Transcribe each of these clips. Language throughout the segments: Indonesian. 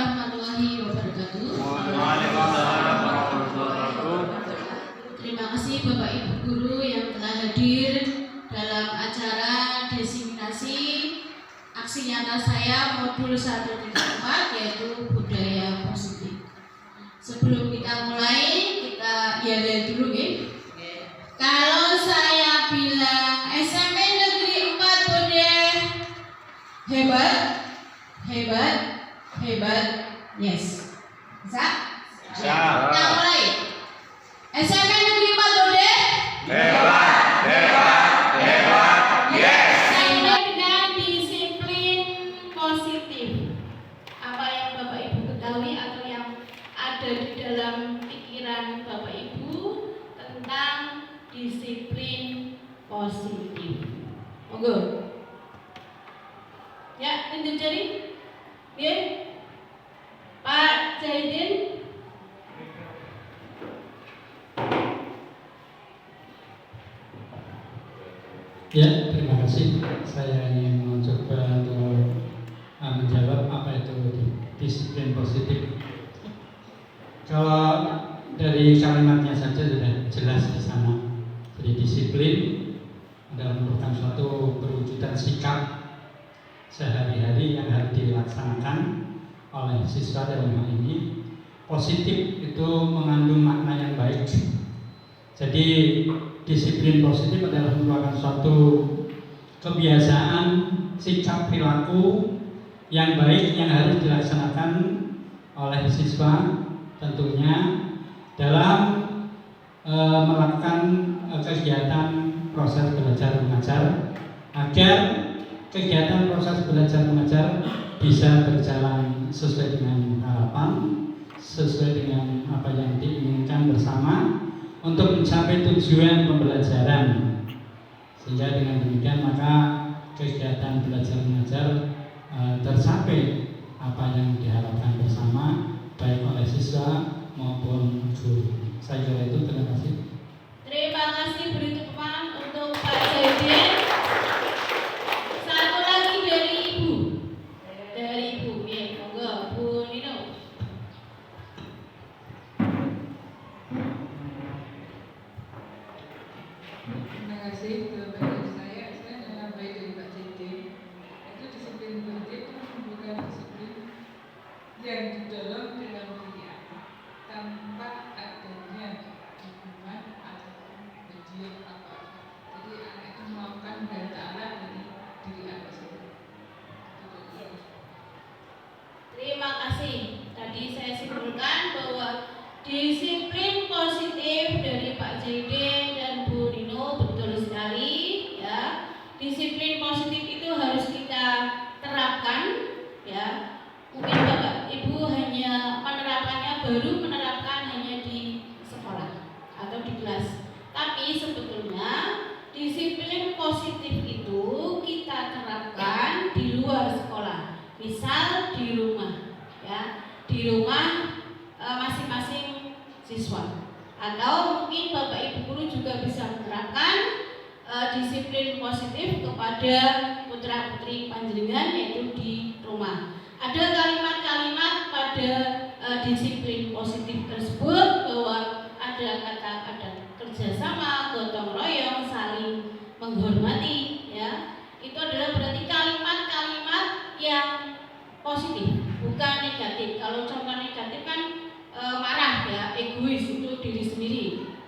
warahmatullahi wabarakatuh. Waalaikumsalam warahmatullahi wabarakatuh. Terima kasih Bapak Ibu Guru yang telah hadir dalam acara diseminasi aksi nyata saya modul 1.4 yaitu budaya positif. Sebelum kita mulai, kita lihat dulu ya. Kalau saya bilang SMP Negeri 4 Bode hebat, hebat, hebat, yes. Bisa? Bisa. Kita mulai. SMP Negeri 4 Bode Hebat, hebat, hebat, yes. Saya dengan disiplin positif. Apa yang Bapak Ibu ketahui atau yang ada di dalam pikiran Bapak Ibu tentang disiplin positif? Monggo. Ya, tunjuk jari. Ya. Pak Zaidin. Ya, terima kasih. Saya ingin mencoba untuk menjawab apa itu disiplin positif. Kalau dari kalimatnya saja sudah jelas di sana. Jadi disiplin adalah merupakan suatu perwujudan sikap sehari-hari yang harus dilaksanakan oleh siswa dalam hal ini. Positif itu mengandung makna yang baik. Jadi disiplin positif adalah merupakan suatu kebiasaan sikap perilaku yang baik yang harus dilaksanakan oleh siswa tentunya dalam melakukan kegiatan proses belajar mengajar agar kegiatan proses belajar mengajar bisa berjalan sesuai dengan harapan, sesuai dengan apa yang diinginkan bersama untuk mencapai tujuan pembelajaran. Sehingga dengan demikian maka kegiatan belajar mengajar tercapai apa yang diharapkan bersama baik oleh siswa maupun guru. Saya kira itu, terima kasih. Terima kasih, beri tepuk tangan untuk Pak Zaidin. Satu lagi dari Ibu. Dari Ibu, ya, monggo Bu Nino. Terima kasih. Jawaban saya adalah baik dari Pak Zaidin. Itu disiplin positif bukan disiplin yang didorong dalam diri anak tanpa adanya dukungan ataupun ujian apa. Jadi anak itu melakukan dan ta'ala dari diri anak sendiri. Terima kasih. Tadi saya simpulkan bahwa disiplin positif dari Pak Zaidin dan Bu Nino betul sekali ya. Disiplin positif itu harus kita terapkan ya. Mungkin Bapak Ibu hanya baru menerapkan hanya di sekolah atau di kelas. Tapi sebetulnya disiplin positif itu kita terapkan di luar sekolah. Misal di rumah ya. Di rumah masing-masing siswa. Atau mungkin Bapak Ibu guru juga bisa menerapkan disiplin positif kepada putra-putri panjenengan yaitu di rumah. Ada kalimat-kalimat pada disiplin positif tersebut bahwa ada kata-kata kerjasama, gotong royong, saling menghormati ya. Itu adalah berarti kalimat-kalimat yang positif, bukan negatif. Kalau contoh negatif kan marah ya, egois, itu diri sendiri.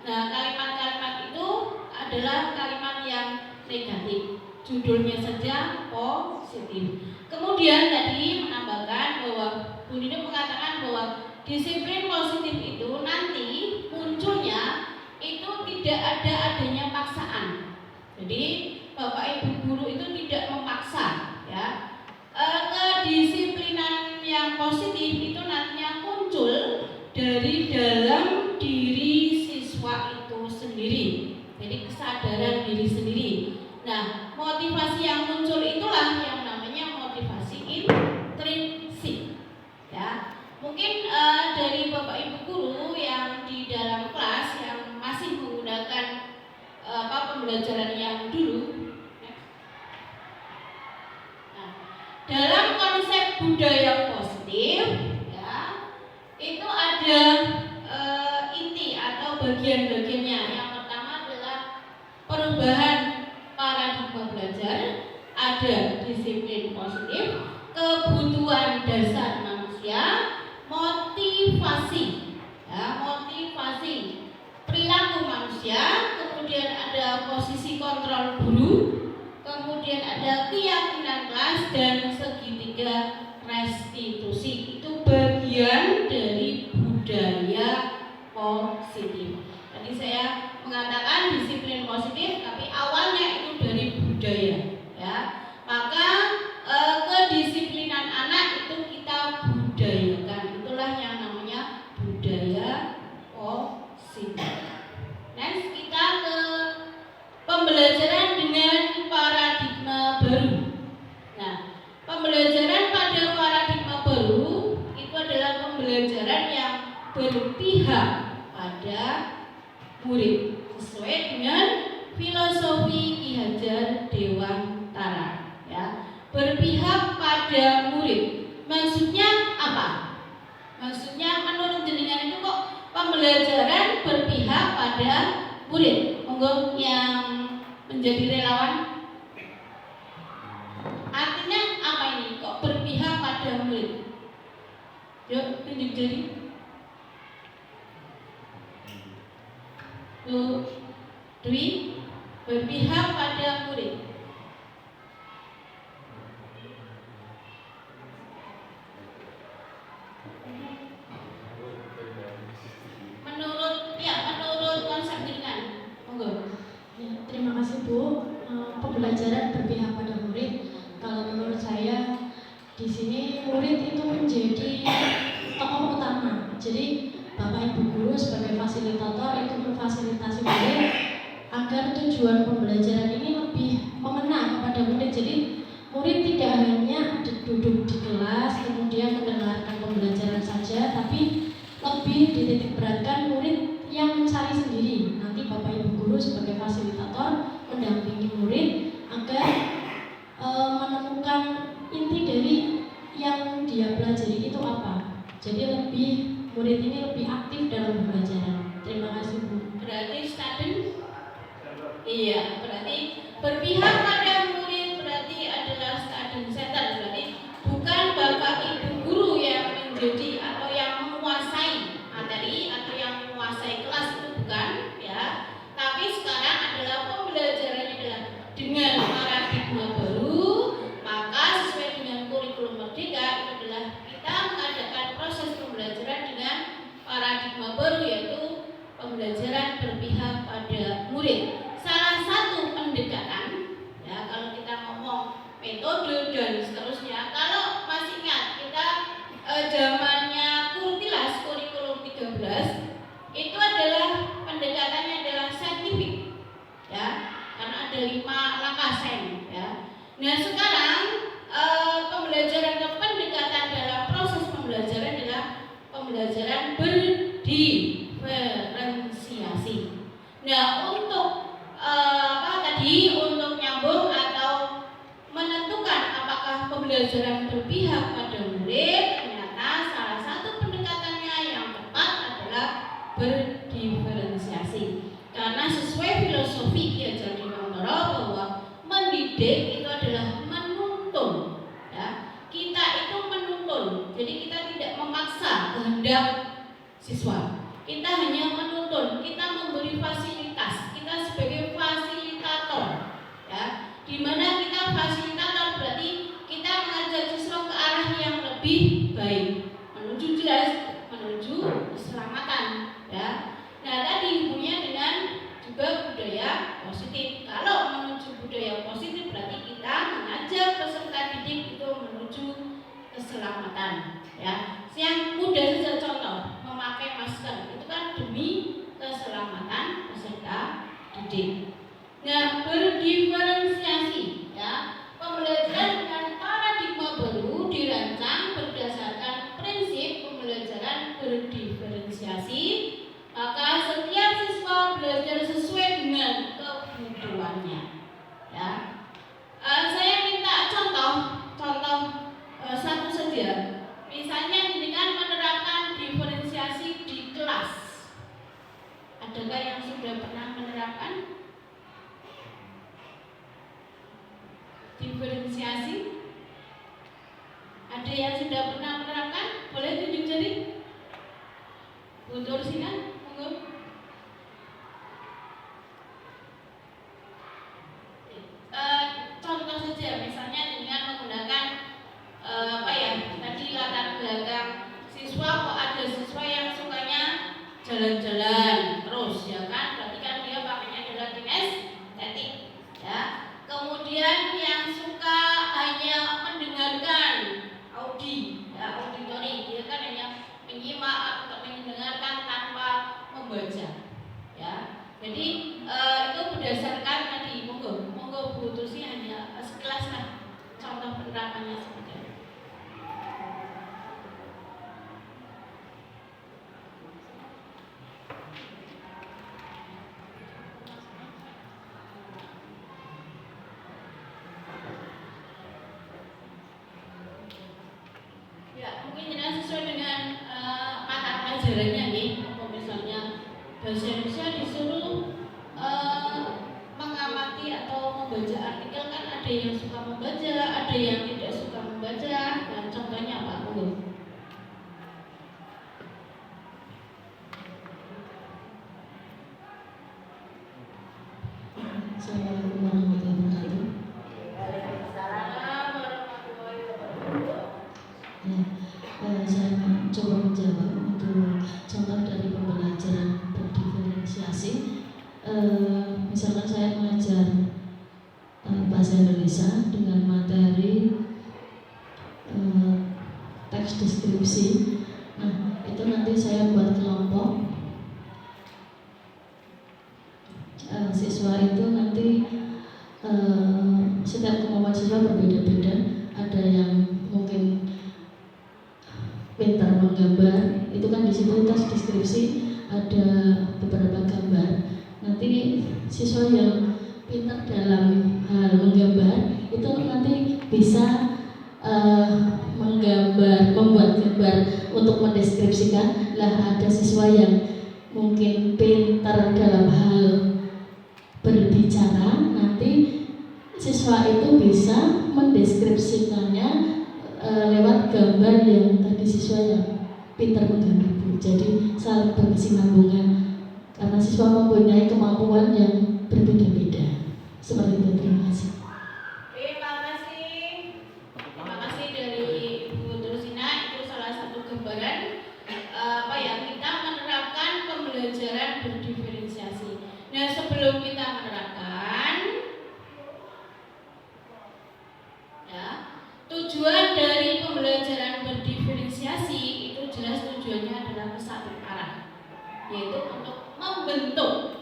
Nah, kalimat-kalimat itu adalah kalimat yang negatif. Judulnya saja positif. Kemudian tadi menambahkan bahwa Bu Nino mengatakan bahwa disiplin positif itu nanti munculnya itu tidak adanya paksaan. Jadi Bapak Ibu guru itu tidak memaksa ya. Kedisiplinan yang positif itu nantinya muncul dari dalam diri siswa itu sendiri. Jadi kesadaran diri sendiri. Nah, motivasi yang muncul itulah yang namanya motivasi intrinsik. Ya, mungkin dari Bapak Ibu guru yang di dalam kelas yang masih menggunakan pembelajaran yang dulu. Nah, dalam konsep budaya positif, ya, manusia, kemudian ada posisi kontrol guru, kemudian ada keyakinan kelas dan segitiga restitusi. Itu bagian dari budaya positif. Tadi saya mengatakan disiplin positif, tapi awalnya itu dari budaya, ya. Maka kedisiplinan anak itu kita budayakan. Itulah yang namanya budaya positif. Next kita ke pembelajaran dengan paradigma baru. Nah, pembelajaran pada paradigma baru itu adalah pembelajaran yang berpihak pada murid sesuai dengan filosofi Ki Hajar Dewantara, ya. Berpihak pada murid. Maksudnya apa? Maksudnya menurut jenengan itu kok pembelajaran berpihak pada murid? Monggo yang menjadi relawan. Artinya apa ini? Kok berpihak pada murid? Yuk, tunjuk jari. Bu Dwi, berpihak pada murid. Menurut konsep jenengan. Monggo. Ya, terima kasih Bu. Pembelajaran berpihak pada murid. Kalau menurut saya di sini murid itu menjadi tokoh utama. Jadi Bapak Ibu guru sebagai fasilitator itu memfasilitasi murid agar tujuan pembelajaran ini lebih mengena kepada murid. Jadi murid tidak hanya duduk di kelas kemudian mendengarkan pembelajaran saja, tapi lebih dititik beratkan murid yang mencari sendiri. Nanti Bapak Ibu guru sebagai fasilitator mendampingi murid agar menemukan inti dari yang dia pelajari itu apa. Jadi murid ini lebih aktif dalam pembelajaran. Terima kasih Bu. Berarti student? Iya, berarti berpihak pada murid berarti adalah student center. Berarti bukan Bapak Ibu guru yang menjadi atau yang menguasai materi atau yang menguasai kelas, itu bukan, ya. Tapi sekarang adalah pembelajarannya adalah dengan paradigma baru, maka sesuai dengan kurikulum merdeka itu adalah kita mengadakan proses pembelajaran dengan paradigma baru, yaitu pembelajaran berpihak pada murid. Salah satu pendekatan, ya, kalau kita ngomong metode dan seterusnya, kalau masih ingat kita zamannya Kurtilas kurikulum 13 itu adalah pendekatannya adalah saintifik, ya, karena ada 5 langkah sains, ya. Nah sekarang pembelajaran atau pendekatan dalam proses pembelajaran adalah pembelajaran berdiferensiasi. Nah untuk untuk nyambung atau menentukan apakah pembelajaran berpihak pada murid, ternyata salah satu pendekatannya yang tepat adalah berdiferensiasi. Karena sesuai filosofi Ki Hajar Dewantara bahwa mendidik itu adalah menuntun, ya. Kita itu menuntun, jadi kita tidak memaksa kehendak siswa. Kita hanya menuntun, kita memberi fasilitas, kita sebagai fasilitator, ya. Di mana kita fasilitator berarti kita mengajak siswa ke arah yang lebih baik, menuju keselamatan, ya. Nah tadi hubungannya dengan juga budaya positif. Kalau menuju budaya positif berarti kita mengajak peserta didik itu menuju keselamatan, ya. Yang mudah saja contoh memakai masker itu kan demi keselamatan peserta didik. Nah berdiferensiasi, ya, pembelajaran dengan paradigma baru dirancang berdasarkan prinsip pembelajaran berdiferensiasi. Maka setiap siswa belajar sesuai dengan kebutuhannya, ya. Saya minta contoh satu saja. Misalnya dengan menerapkan diferensiasi di kelas. Adakah yang sudah pernah menerapkan diferensiasi? Ada yang sudah pernah menerapkan? Boleh tunjuk jari? Bu Tursina, monggo. jalan-jalan terus ya kan, berarti kan dia pakainya adalah kinestetik ya. Kemudian yang suka hanya mendengarkan auditori, dia kan hanya menyimak atau mendengarkan tanpa membaca ya. Jadi itu berdasarkan tadi, monggo Bu Tusi hanya sekilas lah contoh penerapannya seperti itu. Ya, mungkin jelas sesuai dengan mata pelajarannya nih. Misalnya bahasa Indonesia disuruh mengamati atau membaca artikel, kan ada yang suka membaca, ada yang tidak suka membaca. Dan contohnya apa, Bu? Assalamualaikum warahmatullahi wabarakatuh. Waalaikumsalam warahmatullahi wabarakatuh. Saya coba menjawab untuk contoh dari pembelajaran berdiferensiasi. Misalkan saya mengajar bahasa Indonesia dengan materi teks deskripsi. Nah, itu nanti saya buat kelompok. Siswa itu nanti setiap kemampuan siswa berbeda-beda. Ada yang mungkin pintar menggambar, itu kan di situ teks deskripsi ada beberapa gambar. Nanti siswa yang pintar dalam hal menggambar itu nanti bisa membuat gambar untuk mendeskripsikan. Lah ada siswa yang mungkin pintar dalam hal berbicara, nanti siswa itu bisa mendeskripsikannya lewat gambar yang tadi siswa yang pintar menggambar, Bu. Jadi saling berkesinambungan karena siswa mempunyai kemampuan yang berbeda-beda. Seperti itu, terima kasih. Terima kasih dari Bu Trusina. Itu salah satu gambaran kita menerapkan pembelajaran berdiferensiasi. Nah, sebelum kita menerapkan ya, tujuan dari pembelajaran berdiferensiasi itu jelas tujuannya adalah ke satu arah, yaitu untuk membentuk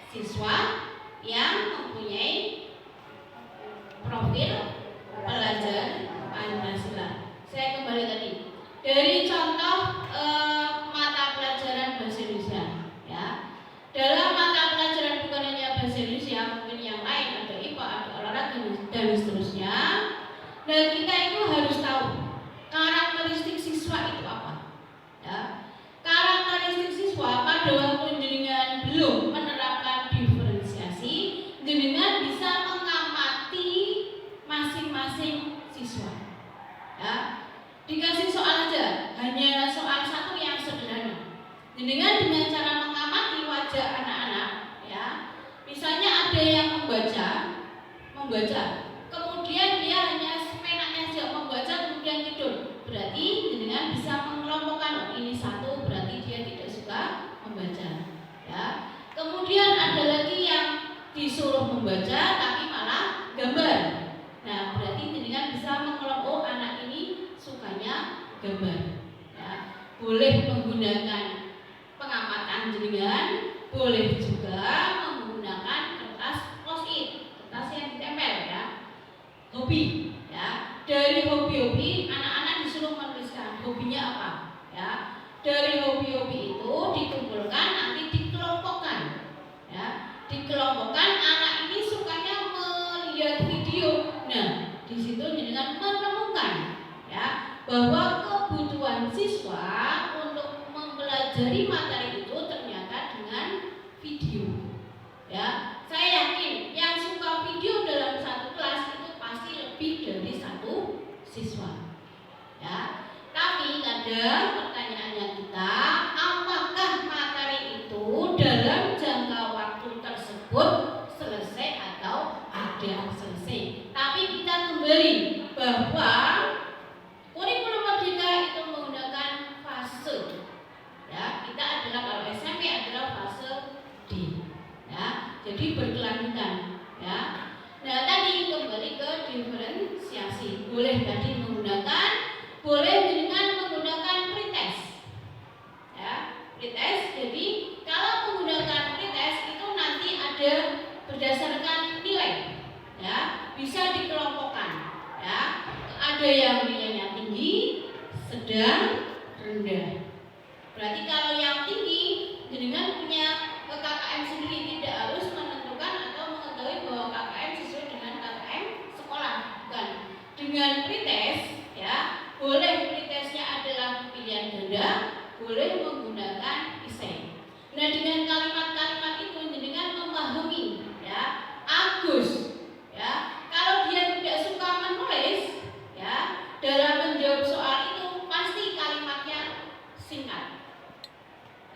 siswa yang mempunyai profil pelajar Pancasila. Saya kembali tadi dari contoh mata pelajaran bahasa Indonesia ya. Dalam mata pelajaran bukan hanya bahasa Indonesia, mungkin yang lain, ada IPA, ada olahraga dan seterusnya. Dan kita itu harus tahu karakteristik siswa itu apa ya. Karakteristik siswa pada waktu jenengan belum menerapkan diferensiasi, jenengan bisa mengamati masing-masing siswa ya. Dikasih soal aja, hanya soal satu yang sederhana. Jenengan dengan cara mengamati wajah anak-anak ya. Misalnya ada yang membaca, kemudian dia hanya penanya saja membaca kemudian tidur. Berarti jenengan bisa mengelompokkan, ini satu berarti dia tidak suka membaca ya. Kemudian ada lagi yang disuruh membaca tapi malah gambar. Nah, berarti jenengan bisa mengelompok anak ini sukanya gambar ya. Boleh menggunakan pengamatan jenengan, boleh juga menggunakan kertas post-it, kertas yang ditempel ya. Hobi ya. Dari hobi-hobi anak-anak disuruh menuliskan hobinya apa ya. Dari hobi-hobi itu dikumpulkan, nanti dikelompokkan ya. Dikelompokkan, anak ini sukanya melihat video. Nah, di situ jenengan menemukan ya bahwa kebutuhan siswa untuk mempelajari materi itu ternyata dengan video ya. Saya yakin yang suka video dalam satu kelas itu pasti lebih dari satu siswa ya. Tapi kadang pertanyaannya kita, apakah materi itu dalam jangka waktu tersebut selesai atau ada selesai. Tapi kita kembali bahwa kurikulum merdeka itu menggunakan fase sedang, rendah. Berarti kalau yang tinggi, jenengan punya KKM sendiri, tidak harus menentukan atau mengetahui bahwa KKM sesuai dengan KKM sekolah, bukan. Dengan pretest, ya, boleh pretestnya adalah pilihan ganda, boleh menggunakan esai. Nah, dengan kalimat-kalimat itu jenengan memahami, ya, Agus, ya, kalau dia tidak suka menulis, ya, dalam menjawab soal itu pasti kalimatnya singkat.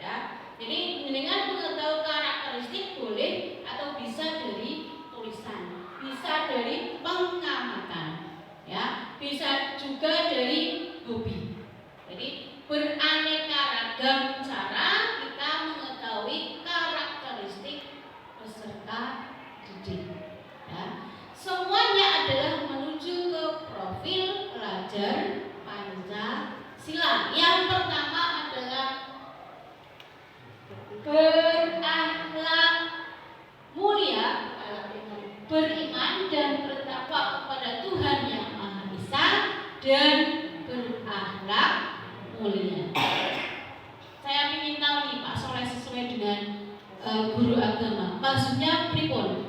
Ya, jadi jenengan mengetahui karakteristik boleh atau bisa dari tulisan, bisa dari pengamatan, ya, bisa juga dari hobi. Jadi beraneka ragam cara kita mengetahui karakteristik peserta didik. Ya, semuanya adalah menuju ke profil pelajar Pancasila. Yang pertama adalah berakhlak mulia, beriman dan bertakwa kepada Tuhan Yang Maha Esa, dan berakhlak mulia. Saya ingin tahu nih Pak Soleh, sesuai dengan guru agama, maksudnya pripun?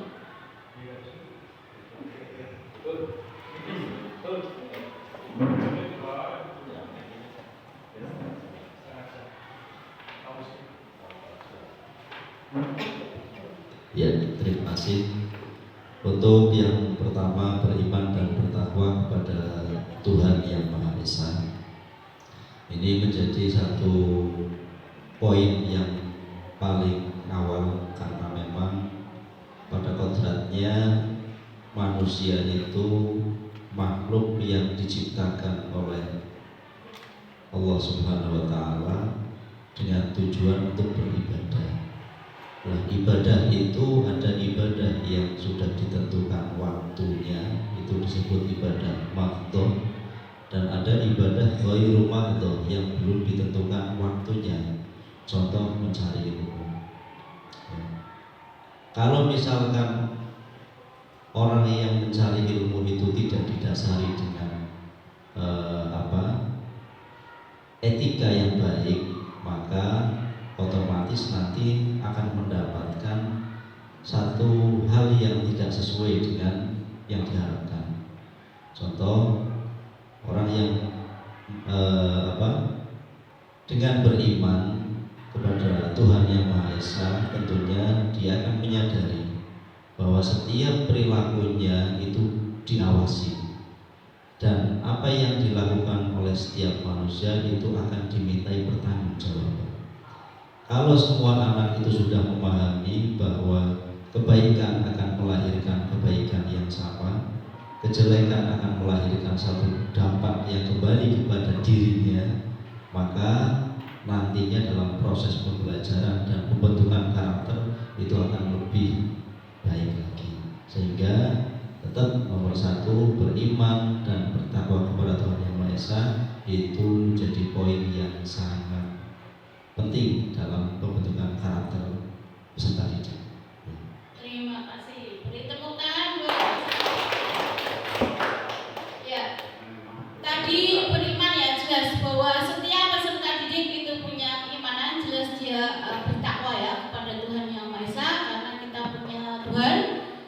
Ya, terima kasih. Untuk yang pertama, beriman dan bertakwa kepada Tuhan Yang Maha Esa. Ini menjadi satu poin yang paling awal, karena memang pada kodratnya manusia itu makhluk yang diciptakan oleh Allah Subhanahu wa Ta'ala dengan tujuan untuk beribadah. Nah, ibadah itu ada ibadah yang sudah ditentukan waktunya, itu disebut ibadah maqdhah, dan ada ibadah ghairu maqdhah yang belum ditentukan waktunya. Contoh mencari ilmu. Ya. Kalau misalkan orang yang mencari ilmu itu tidak didasari dengan etika yang baik, maka otomatis nanti akan mendapatkan satu hal yang tidak sesuai dengan yang diharapkan. Contoh, orang yang dengan beriman kepada Tuhan Yang Maha Esa, tentunya dia akan menyadari bahwa setiap perilakunya itu diawasi, dan apa yang dilakukan oleh setiap manusia itu akan dimintai pertanggungjawaban. Kalau semua anak itu sudah memahami bahwa kebaikan akan melahirkan kebaikan yang sama, kejelekan akan melahirkan satu dampak yang kembali kepada dirinya, maka nantinya dalam proses pembelajaran dan pembentukan karakter itu akan lebih baik lagi. Sehingga tetap nomor satu, beriman dan bertakwa kepada Tuhan Yang Maha Esa itu menjadi poin yang sangat penting dalam pembentukan karakter peserta didik. Terima kasih. Beri tepuk tangan buat. Ya, tadi beriman, ya, jelas bahwa setiap peserta didik itu punya keimanan, jelas dia bertakwa, ya, kepada Tuhan Yang Maha Esa, karena kita punya Tuhan.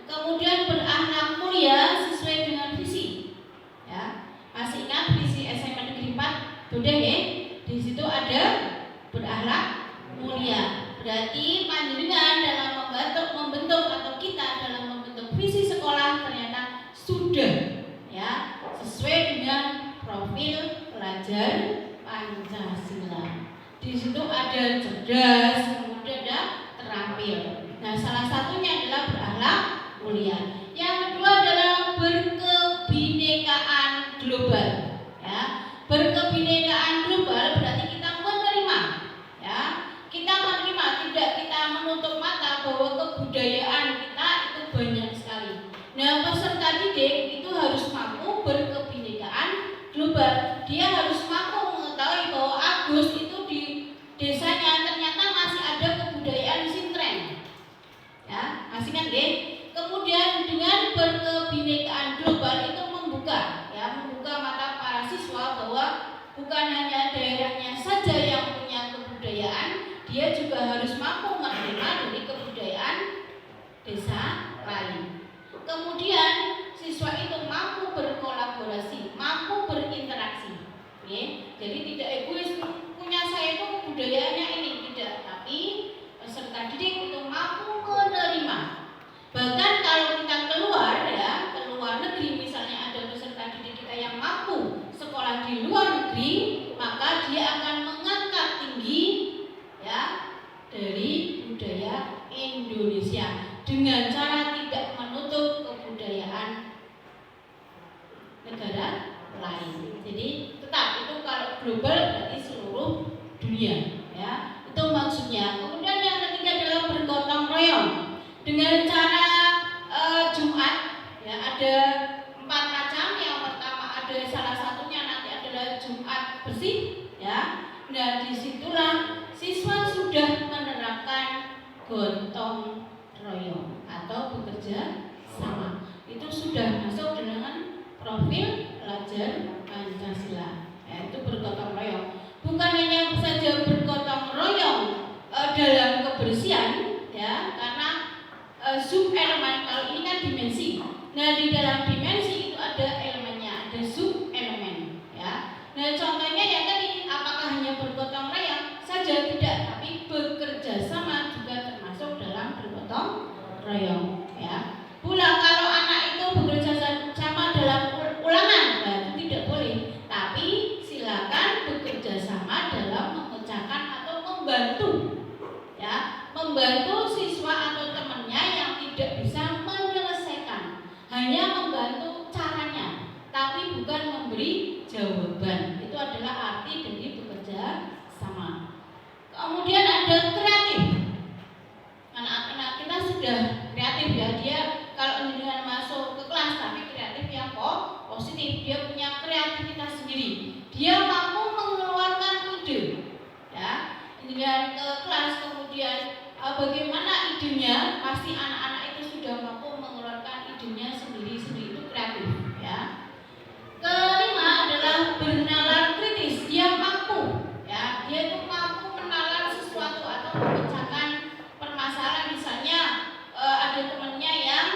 Kemudian berakhlak mulia sesuai dengan visi. Ya, masih ingat visi SMA Negeri 4 Bodeng, ya? Di situ ada berakhlak mulia. Berarti panjenengan dalam membentuk atau kita dalam membentuk visi sekolah ternyata sudah, ya, sesuai dengan profil pelajar Pancasila. Di situ ada cerdas, kemudian ada terampil. Nah, salah satunya adalah berakhlak mulia. Yang kedua adalah berkebinekaan global. Ya, berkebinekaan global berarti kita menerima, ya, kita menerima, tidak kita menutup mata bahwa kebudayaan kita itu banyak sekali. Nah, peserta didik itu harus mampu berkebinekaan global. Dia harus mampu mengetahui bahwa Agus itu di desanya ternyata masih ada kebudayaan Sintren, ya, masih kan, deh. Kemudian dengan berkebinekaan global itu membuka mata para siswa bahwa bukan hanya daerahnya saja yang punya kebudayaan, dia juga harus mampu menerima dari kebudayaan desa lain. Kemudian siswa itu mampu berkolaborasi, mampu berinteraksi. Oke? Jadi tidak egois, punya saya itu kebudayaannya ini, tidak, tapi peserta didik itu mampu menerima. Bahkan kalau kita keluar ya, ke luar negeri misalnya ada peserta didik kita yang mampu sekolah di luar negeri, maka dia akan mengangkat tinggi ya dari budaya Indonesia dengan cara tidak menutup kebudayaan negara lain. Jadi tetap itu kalau global berarti seluruh dunia ya. Itu maksudnya. Kemudian yang ketiga adalah bergotong royong. Dengan cara Jumat ya, ada 4 macam. Yang pertama ada salah satunya nanti adalah Jumat bersih ya. Nah disitulah siswa sudah menerapkan gotong royong atau bekerja sama. Itu sudah masuk dengan profil pelajar Pancasila ya, itu bergotong royong. Bukan hanya saja bergotong royong dalam kebersihan ya, karena sub elemen, kalau ini kan dimensi. Nah di dalam dimensi itu ada elemennya, ada sub elemen ya. Nah contohnya ya tadi, apakah hanya bergotong royong saja? Tidak, tapi bekerja sama juga termasuk dalam bergotong royong ya. Pula kalau anak itu bekerja sama dalam ulangan, nah itu tidak boleh. Tapi silakan bekerja sama dalam memecahkan atau membantu ya, membantu siswa atau temannya yang tidak bisa menyelesaikan, hanya membantu caranya, tapi bukan memberi jawaban. Itu adalah arti dari bekerja sama. Kemudian ada kreatif. Anak-anak kita sudah kreatif ya, dia kalau dengan masuk ke kelas tapi kreatif yang positif, dia punya kreativitas sendiri, dia mampu mengeluarkan ide ya. Dengan ke kelas kemudian bagaimana idenya, pasti anak-anak itu sudah mampu mengeluarkan idenya sendiri-sendiri, itu kreatif ya. Kelima adalah bernalar kritis, dia mampu ya, dia itu mampu menalar sesuatu atau memecahkan permasalahan. Misalnya ada temannya yang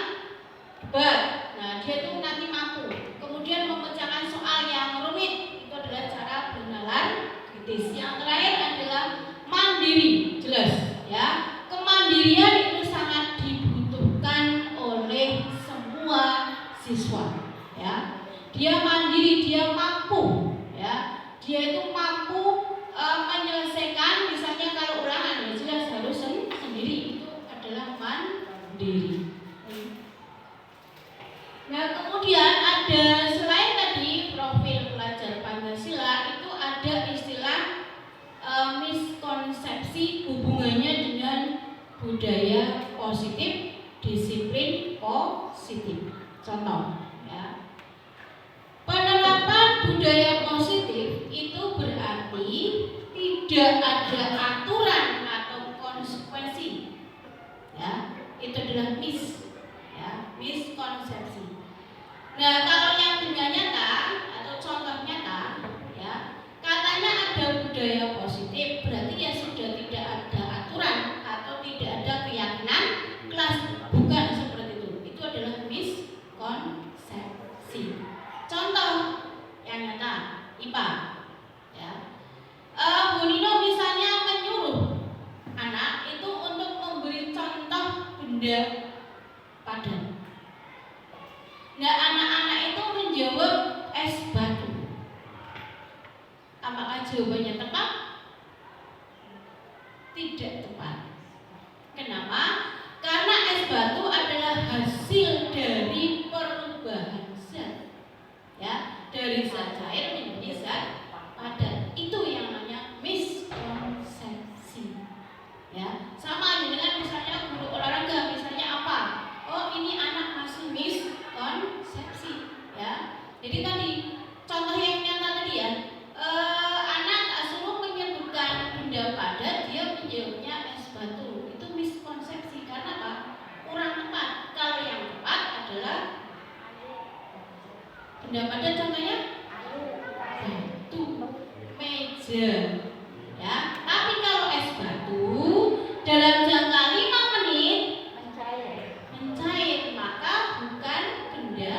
debat, nah dia itu nanti mampu kemudian memecahkan soal yang rumit, itu adalah cara bernalar kritis. Yang terakhir adalah mandiri, jelas ya. Kemandirian itu sangat dibutuhkan oleh semua siswa ya. Dia mandiri, dia mampu ya, dia itu mampu menyelesaikan, misalnya kalau ulangan ya jelas harus sendiri, itu adalah mandiri. Nah kemudian ada, selain tadi profil pelajar Pancasila, itu ada istilah miskonsepsi hubungannya dengan budaya positif, disiplin positif. Contoh ya, penerapan budaya positif itu berarti tidak ada aturan atau konsekuensi ya, itu adalah miskonsepsi. Nah kalau yang dengan nyata atau contoh nyata ya, katanya ada budaya positif, berarti ya sudah tidak ada aturan atau tidak ada keyakinan kelas, bukan seperti itu. Itu adalah miskonsepsi. Contoh yang nyata IPA ya, Bu Nino misalnya menyuruh anak itu untuk memberi contoh benda padat. Nah anak-anak itu menjawab es batu. Apakah jawabannya tepat? Tidak tepat. Kenapa? Karena es batu adalah hasil dari perubahan zat ya, dari zat cair menjadi zat padat. Itu yang namanya miskonsepsi ya. Sama dengan misalnya guru olahraga, misalnya apa? Oh ini anak masih miskonsepsi ya. Jadi tadi contoh yang nyata tadi ya, anak tak suruh menyebutkan benda padat, dia menjawabnya es batu. Itu miskonsepsi karena apa? Kurang tepat. Kalau yang tepat adalah benda padat, contohnya batu meja. Ya, tapi kalau es batu dalam jangka 5 menit mencair, maka bukan benda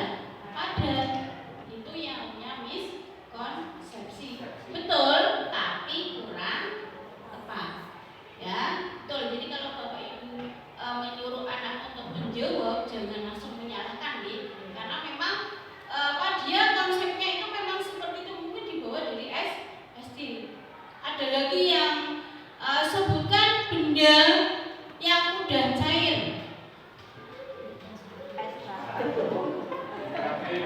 padat. Itu yang namanya miskonsepsi. Betul, tapi kurang tepat. Ya, betul. Jadi kalau Bapak Ibu menyuruh anak untuk menjawab, jangan langsung menyalahkan nih, karena memang dia konsepnya itu memang seperti itu, mungkin dibawa dari SD. Ada lagi yang sebutkan benda yang mudah cair.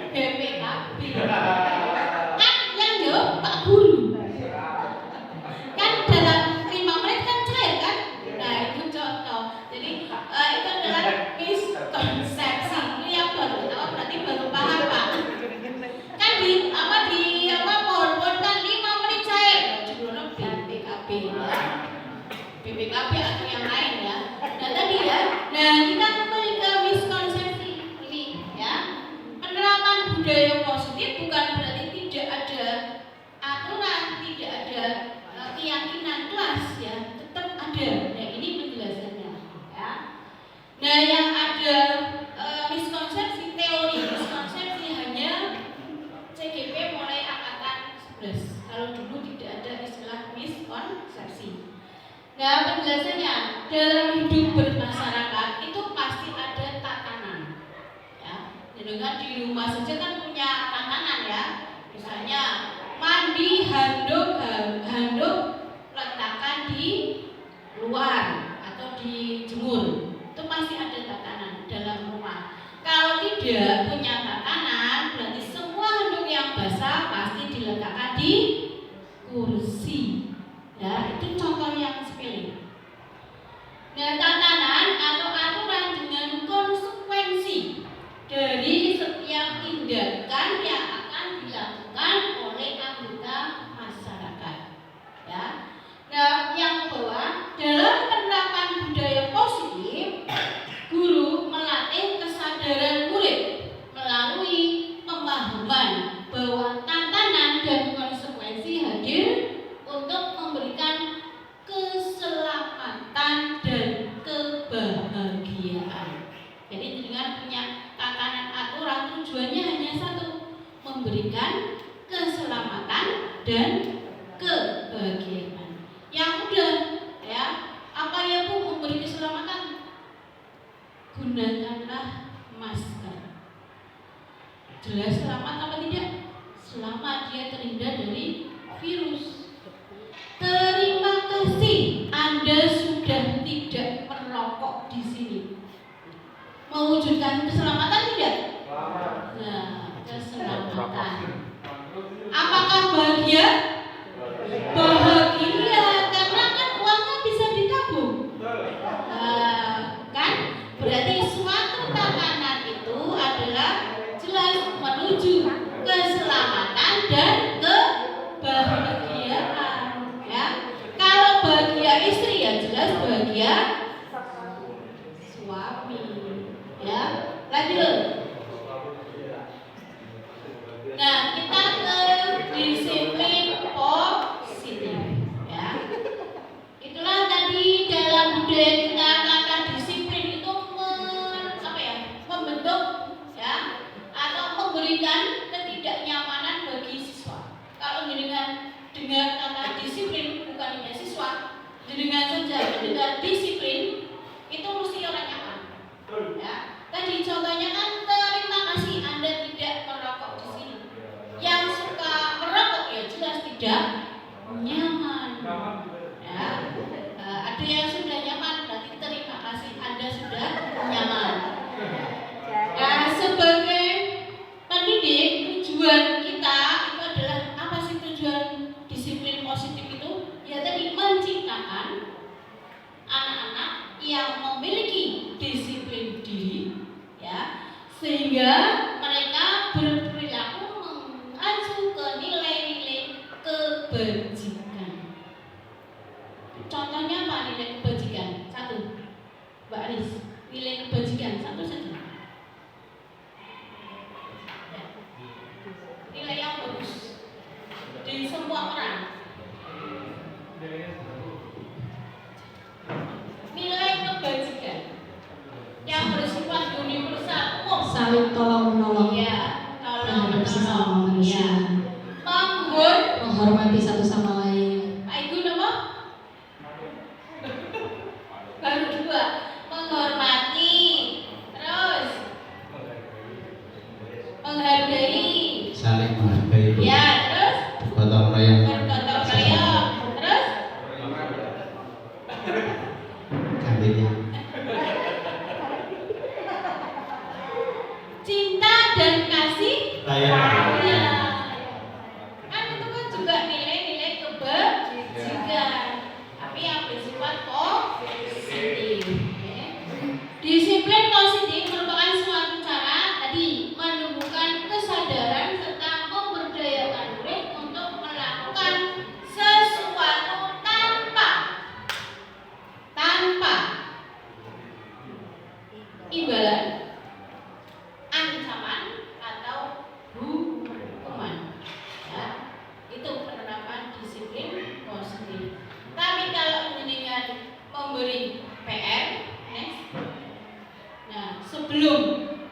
BPKB. Kan yang jawab Pak Guru. Kan dalam 5 menit kan cair kan? Nah, itu contoh. Jadi itu adalah miskonsepsi. Ini yang baru tahu, berarti baru paham Pak. Kan di PowerPoint kan 5 menit cair. Judulnya BPKB. BPKB atau yang lain ya. Nah tadi ya. Nah kita kembali ke miskonsepsi ini ya. Penerapan budaya positif bukan berarti tidak ada aturan, tidak ada keyakinan kelas ya, tetap ada. Nah ini penjelasannya ya. Nah yang ada miskonsepsi, teori miskonsepsi hanya CGP mulai angkatan 11. Kalau dulu tidak ada istilah miskonsepsi. Nah penjelasannya, dalam hidup bermasyarakat itu pasti ada tatanan ya. Dengan di rumah saja kan punya tatanan ya. Misalnya mandi, handuk letakkan di luar atau dijemur, itu pasti ada tatanan dalam rumah. Kalau tidak punya tatanan, berarti semua handuk yang basah pasti diletakkan di kursi ya. Itu contoh yang sepele. Nah tatanan atau aturan dengan konsekuensi dari setiap tindakan yang akan dilakukan oleh anggota masyarakat ya. Nah yang kedua, dalam penerapan budaya positif, guru melatih kesadaran murid melalui pemahaman bahwa tatanan dan konsekuensi hadir untuk memberikan keselamatan dan kebahagiaan. Jadi dengan punya tatanan aturan tujuannya hanya satu, memberikan keselamatan dan kebahagiaan. Yang mudah ya, apa ya Bu memberi keselamatan? Gunakanlah masker. Jelas selamat apa tidak? Selamat, dia terhindar dari virus. Terima kasih Anda sudah tidak merokok di sini. Mewujudkan keselamatan tidak? Nah, keselamatan. Apakah bahagia? Bahagia, karena kan uangnya bisa ditabung. Kan? Berarti suatu tatanan itu adalah jelas menuju keselamatan dan kebahagiaan. Ya, kalau bahagia istri ya jelas bahagia suami. Ya, lanjut. Nah, kita ke disiplin positif. Ya, itulah tadi dalam budaya kita kata disiplin itu membentuk ya atau memberikan ketidaknyamanan bagi siswa. Kalau dengan dengar kata disiplin bukan hanya siswa, dengan saja mendengar disiplin itu mesti orang nyaman. Ya, tadi contohnya kan terima kasih Anda tidak merokok di sini. Yang suka merokok ya jelas tidak nyaman. Ya, ada yang sudah nyaman berarti terima kasih Anda sudah nyaman. Nah, sebagai pendidik tujuan kita itu adalah apa sih tujuan disiplin positif itu? Ya tadi menciptakan anak-anak yang memiliki disiplin diri ya, sehingga mereka berperilaku mengacu ke nilai-nilai kebajikan. Contohnya apa nilai kebajikan? Satu, Mbak Aris, nilai kebajikan satu saja. Nilai yang bagus di semua orang. Nilai kebajikan yang bersifat universal umum. Saling tolong menolong. Iya, tolong Terhadap sesama menolong. manusia. Iya. Menggur. Menghormati satu sama lain. Pak Igu nama? Baru dua. Menghormati. Terus menghargai. Saling menghargai Bu. Ya, terus Bergotong royong. bergotong royong. Terus Kambingnya. cinta dan kasih. Sayang. Ya. Kan itu kan juga nilai-nilai kebajikan. Tapi yang bersifat positif. Oke. Disiplin positif merupakan suatu cara tadi menumbuhkan kesadaran serta memberdayakan murid untuk melakukan sesuatu tanpa imbalan, ancaman atau hukuman. Ya, itu penerapan disiplin positif. Tapi kalau jenengan memberi PR, next. Nah, sebelum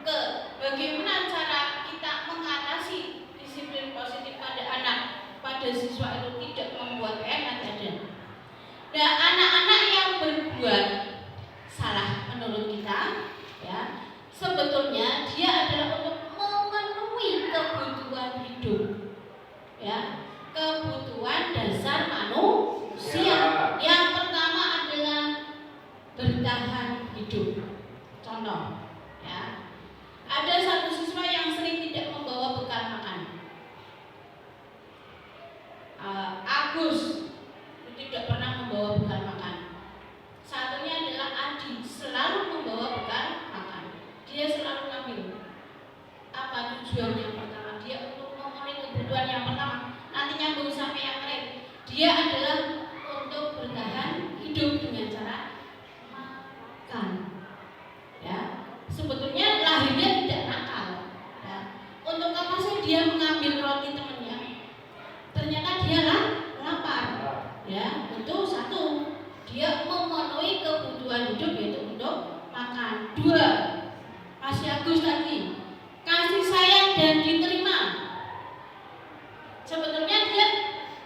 ke bagaimana cara kita mengatasi disiplin positif pada anak, pada siswa itu tidak membuat PR nanti ada. Nah, anak-anak yang berbuat salah menurut kita, ya, sebetulnya dia adalah untuk memenuhi kebutuhan hidup, ya, kebutuhan dasar manusia. Yang pertama adalah bertahan hidup. Contoh, ya, ada satu siswa yang sering tidak membawa bekal makan. Agus tidak pernah membawa bekal makan. Satunya adalah Adi, selalu membawa bekal makan. Dia selalu ngambil. Apa tujuan yang pertama? Dia untuk memenuhi kebutuhan yang pertama. Nanti nyambung sampai yang lain. Dia adalah untuk bertahan hidup dengan cara makan. Ya, sebetulnya lahirnya tidak nakal. Ya. Untuk apa sih dia mengambil roti temannya? Ternyata dia lapar. Ya, itu satu. Dia memenuhi kebutuhan hidup yaitu untuk makan. Dua, kasih Agus tadi, kasih sayang dan diterima. Sebetulnya dia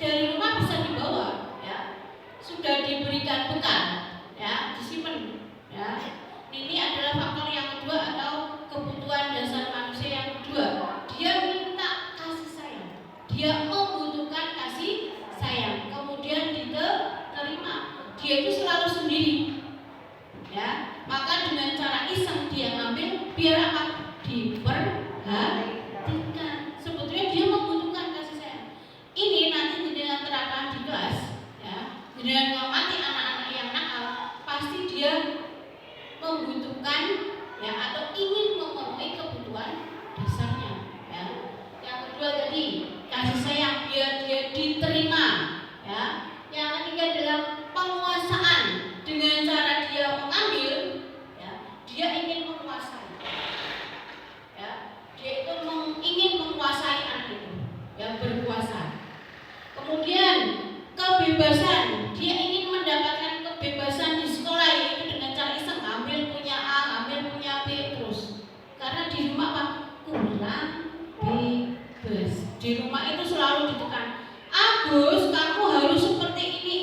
dari rumah bisa dibawa, ya, sudah diberikan bekal, ya, disimpan, ya. Ini adalah faktor yang kedua atau kebutuhan dasar manusia yang kedua. Dia minta kasih sayang, dia membutuhkan kasih sayang, kemudian diterima. Dia itu selalu sendiri, ya. Maka dengan cara iseng dia ngambil biar apa? Diperhatikan. Sebetulnya dia membutuhkan kasih sayang. Ini nanti dengan terapkan di kelas, ya. Dengan mengamati anak-anak yang nakal, pasti dia membutuhkan, ya, atau ingin memenuhi kebutuhan dasarnya, ya. Yang kedua tadi kasih sayang biar dia diterima, ya. Yang ketiga adalah penguasaan. Dengan cara dia mengambil, ya, dia ingin menguasai, ya, dia itu ingin menguasai anak itu, yang berkuasa. Kemudian kebebasan, dia ingin mendapatkan kebebasan di sekolah, yaitu dengan cara iseng ambil punya A, ambil punya B terus. Karena di rumah apa? Kurang bebas. Di rumah itu selalu ditekan, Agus, kamu harus seperti ini.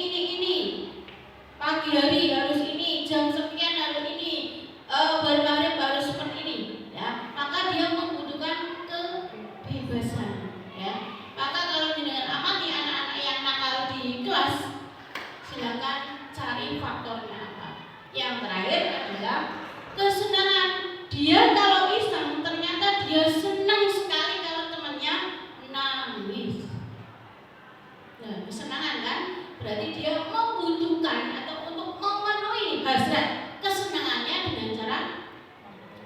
Pagi hari harus ini, jam sekian harus ini, bermalam harus seperti ini, ya. Maka dia membutuhkan kebebasan, ya. Maka kalau dengan amati anak-anak yang nakal di kelas, silakan cari faktornya apa. Yang terakhir adalah kesenangan. Dia kalau iseng ternyata dia senang sekali kalau temannya nangis. Nah, kesenangan kan? Berarti dia membutuhkan atau untuk memenuhi hasrat kesenangannya dengan cara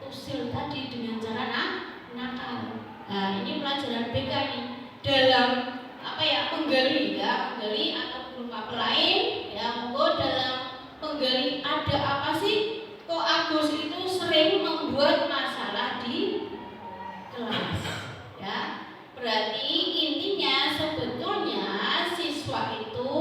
usil tadi, dengan cara nakal. Nah, ini pelajaran BK ini dalam apa ya, menggali, ya, menggali atau berupa lain, ya, monggo dalam menggali ada apa sih kok Agus itu sering membuat masalah di kelas, ya. Berarti intinya sebetulnya siswa itu,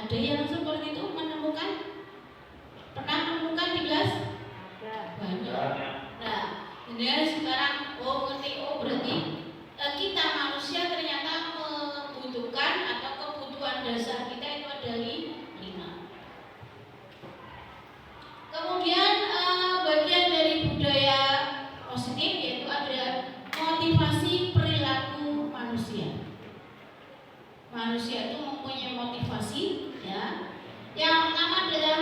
Ada yang seperti itu menemukan? Pernah menemukan di kelas? Banyak. Nah, benar sekarang ngerti, berarti kita manusia ternyata membutuhkan atau kebutuhan dasar kita itu ada 5. Kemudian bagian dari budaya positif yaitu ada motivasi perilaku manusia. Manusia itu mempunyai motivasi, ya. Yang pertama adalah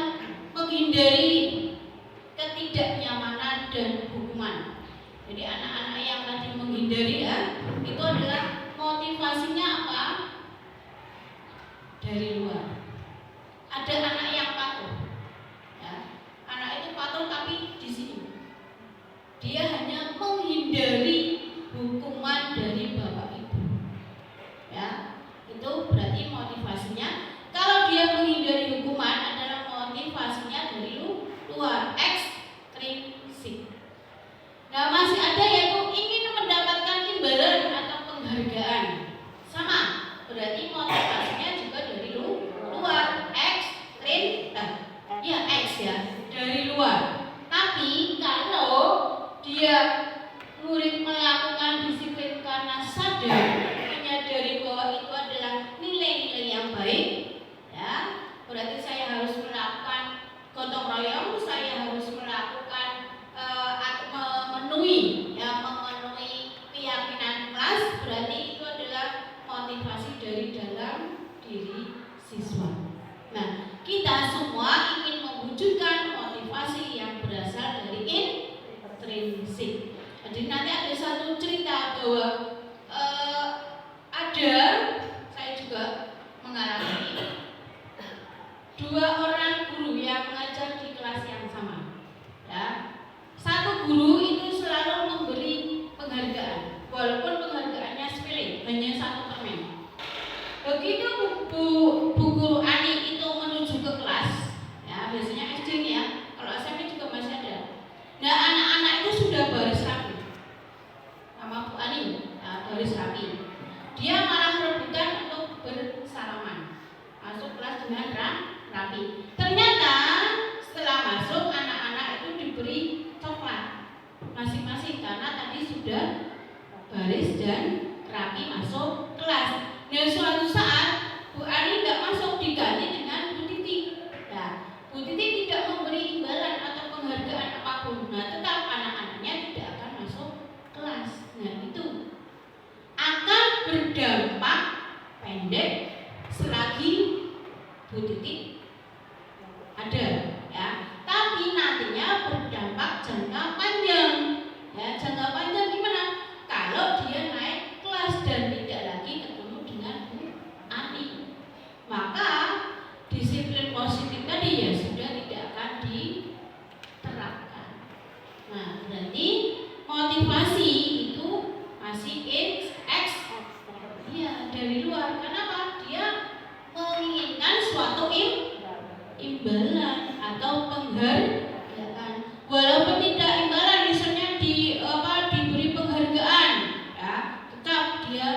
menghindari ketidaknyamanan dan hukuman. Jadi anak-anak yang tadi menghindari, ya, itu adalah motivasinya apa? Dari luar. Ada anak yang patuh, ya. Anak itu patuh tapi di sini dia hanya menghindari hukuman dari bapak ibu, ya. Itu berarti motivasinya. Kalau dia menghindari hukuman adalah motivasinya dari luar, ekstrinsik. Nah, masih ada yaitu ingin mendapatkan imbalan atau penghargaan. Sama, berarti motivasinya juga dari luar, dari luar. Tapi kalau dia murid melakukan disiplin karena sadar menyadari bahwa itu adalah nilai-nilai yang baik, ya, berarti saya harus melakukan gotong royong, saya harus melakukan memenuhi keyakinan kelas, berarti itu adalah motivasi dari dalam diri siswa. Nah, kita semua ingin mewujudkan motivasi yang berasal dari intrinsik. Jadi nanti ada satu cerita bahwa saya juga mengalami 2 orang guru yang mengajar di kelas yang sama, ya. Satu guru itu selalu memberi penghargaan, walaupun penghargaannya sepele, hanya 1 permen. Begitu Bu Guru Ani itu menuju ke kelas, ya, biasanya SD nih, ya, kalau SMP juga masih ada. Nah, anak-anak itu sudah baris rapi sama Bu Ani, ya, baris rapi. Dia malah rebutan untuk bersalaman, masuk kelas dengan rapi. Ternyata setelah masuk anak-anak itu diberi coklat masing-masing karena tadi sudah baris dan rapi masuk kelas. Dan suatu saat Bu Ani nggak masuk, diganti dengan Bu Titi. Nah, Bu Titi tidak memberi imbalan atau penghargaan apapun. Nah, tetap anak-anaknya tidak akan masuk kelas. Nah, itu akan berdampak pendek selagi Bu Titi ada, ya. Tapi nantinya berdampak jangka panjang, ya. Jangka panjang gimana? Kalau dia naik kelas dan tidak lagi ketemu dengan Bu Ani, maka disiplin positif tadi ya sudah tidak akan diterapkan. Nah, berarti motivasi itu masih dari luar. Kenapa? Dia menginginkan suatu imbalan atau penghargaan. Walaupun tidak imbalan, misalnya diberi penghargaan, ya, tetap dia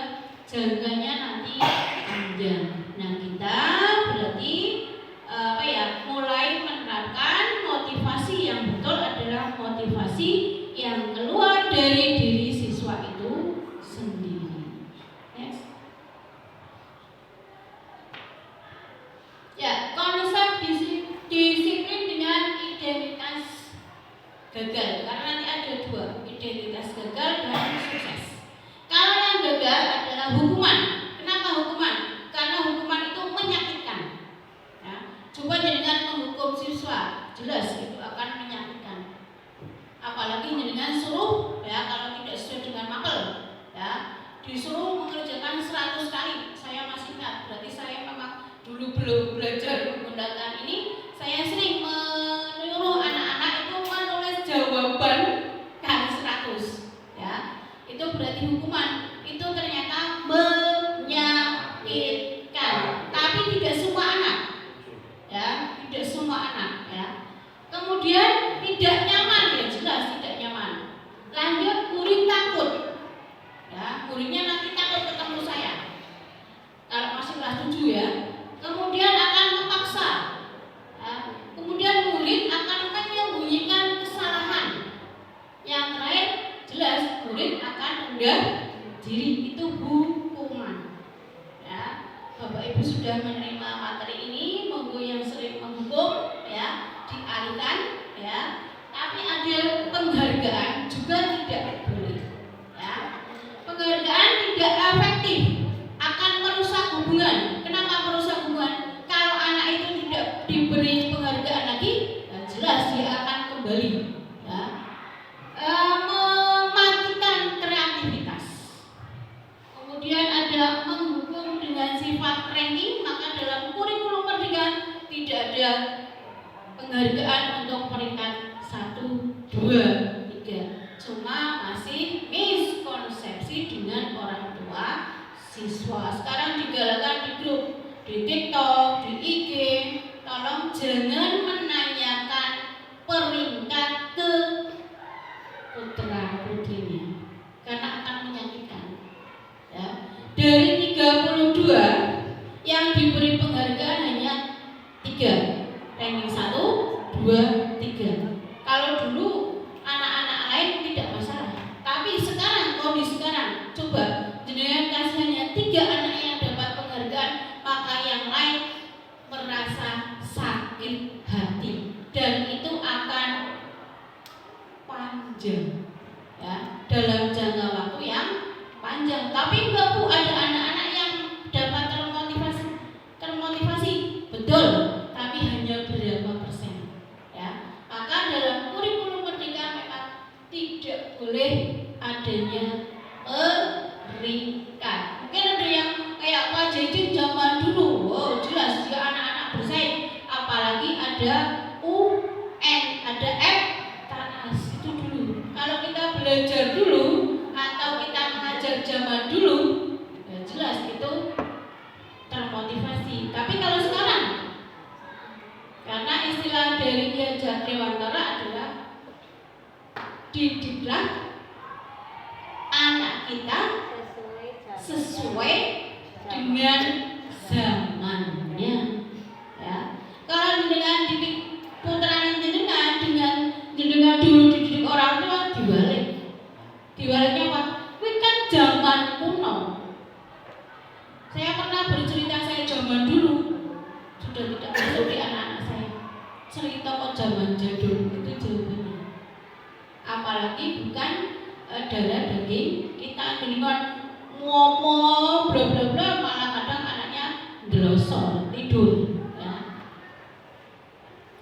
jangkanya nanti panjang. Nah, kita berarti mulai menerapkan motivasi yang betul adalah motivasi yang keluar dari diri siswa itu sendiri. Next. Ya, konsep disiplin dengan identitas gagal. Karena nanti ada 2, identitas gagal dan sukses. Kalau yang gagal adalah hukuman. Kenapa hukuman? Karena hukuman itu menyakitkan, ya. Coba dengan menghukum siswa, jelas itu akan menyakitkan. Apalagi dengan suruh, ya, kalau tidak sesuai dengan mapel, ya, disuruh mengerjakan 100 kali. Saya masih ingat, berarti saya memang dulu belum belajar menggunakan ini. Saya sering menyuruh anak-anak itu menulis jawaban kali 100, ya. Itu berarti hukuman. Itu ternyata menyakitkan. Tapi tidak semua anak, ya, tidak semua anak, ya. Kemudian tidak nyaman, ya, jelas tidak nyaman. Lanjut, murid takut, ya, muridnya nanti takut ketemu saya kalau masih kelas 7, ya. Kemudian akan murid akan rendah diri, itu hukuman. Ya, Bapak Ibu sudah menerima materi ini, monggo yang sering menghukum ya dialihkan ya. Tapi ada penghargaan juga tidak boleh. Ya, penghargaan tidak efektif, akan merusak hubungan. Kenapa merusak hubungan? Kalau anak itu tidak diberi penghargaan lagi, ya jelas dia akan kembali. Ya. Mematikan kreativitas. Kemudian ada menghukum dengan sifat ranking, maka dalam kurikulum Merdeka tidak ada penghargaan untuk peringkat 1, 2, 3. Cuma masih miskonsepsi dengan orang tua siswa. Sekarang digalakkan di grup, di TikTok, di IG, tolong jangan menanyakan peringkat ke putra putrinya, karena akan menyakitkan. Ya. Dari 32 yang diberi penghargaan hanya 3, ranking 1, 2, 3. Kalau dulu anak-anak lain tidak masalah, tapi sekarang kondisi sekarang, coba jenengan kasih hanya 3 anak yang dapat penghargaan, maka yang lain merasa sakit hati dan itu akan panjang ya, dalam jangka waktu yang panjang. Tapi enggak Bu, ada anak-anak yang dapat termotivasi betul, tapi hanya berapa persen ya. Maka dalam kurikulum Merdeka memang tidak boleh adanya peringkat. Mungkin ada yang kayak Pak Jaidin zaman dulu, wow jelas dia anak-anak bersaing, apalagi ada UN, ada F Tanas itu dulu. Kalau kita belajar dulu atau kita mengajar zaman dulu, ya jelas itu termotivasi. Tapi kalau sekarang, karena istilah dari Ki Hajar Dewantara adalah didiklah anak kita sesuai dengan zamannya. Ya. Kalau dengan didik putra jenengan dengan jenengan dulu dididik orang tua, dibaliknya apa? Ini kan zaman kuno. Saya pernah bercerita saya zaman dulu, sudah tidak masuk di anak-anak saya. Cerita kok zaman jadul, itu jawabannya. Apalagi bukan darah daging kita, dengan ngomong bla bla bla, malah kadang anaknya ndelosor tidur ya.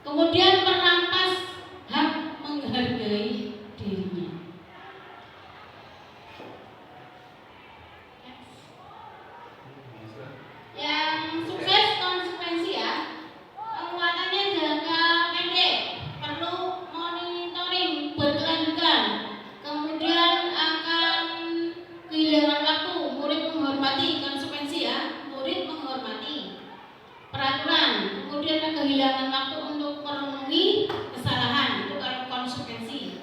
Kemudian merampas hak menghargai dirinya. Yang sukses konsekuensi ya, penguatannya jangka pendek, perlu monitoring berkelanjutan. Kemudian akan kehilangan waktu, murid menghormati konsekuensi ya, murid menghormati peraturan. Kemudian kehilangan waktu untuk merenungi kesalahan, itu kalau konsekuensi.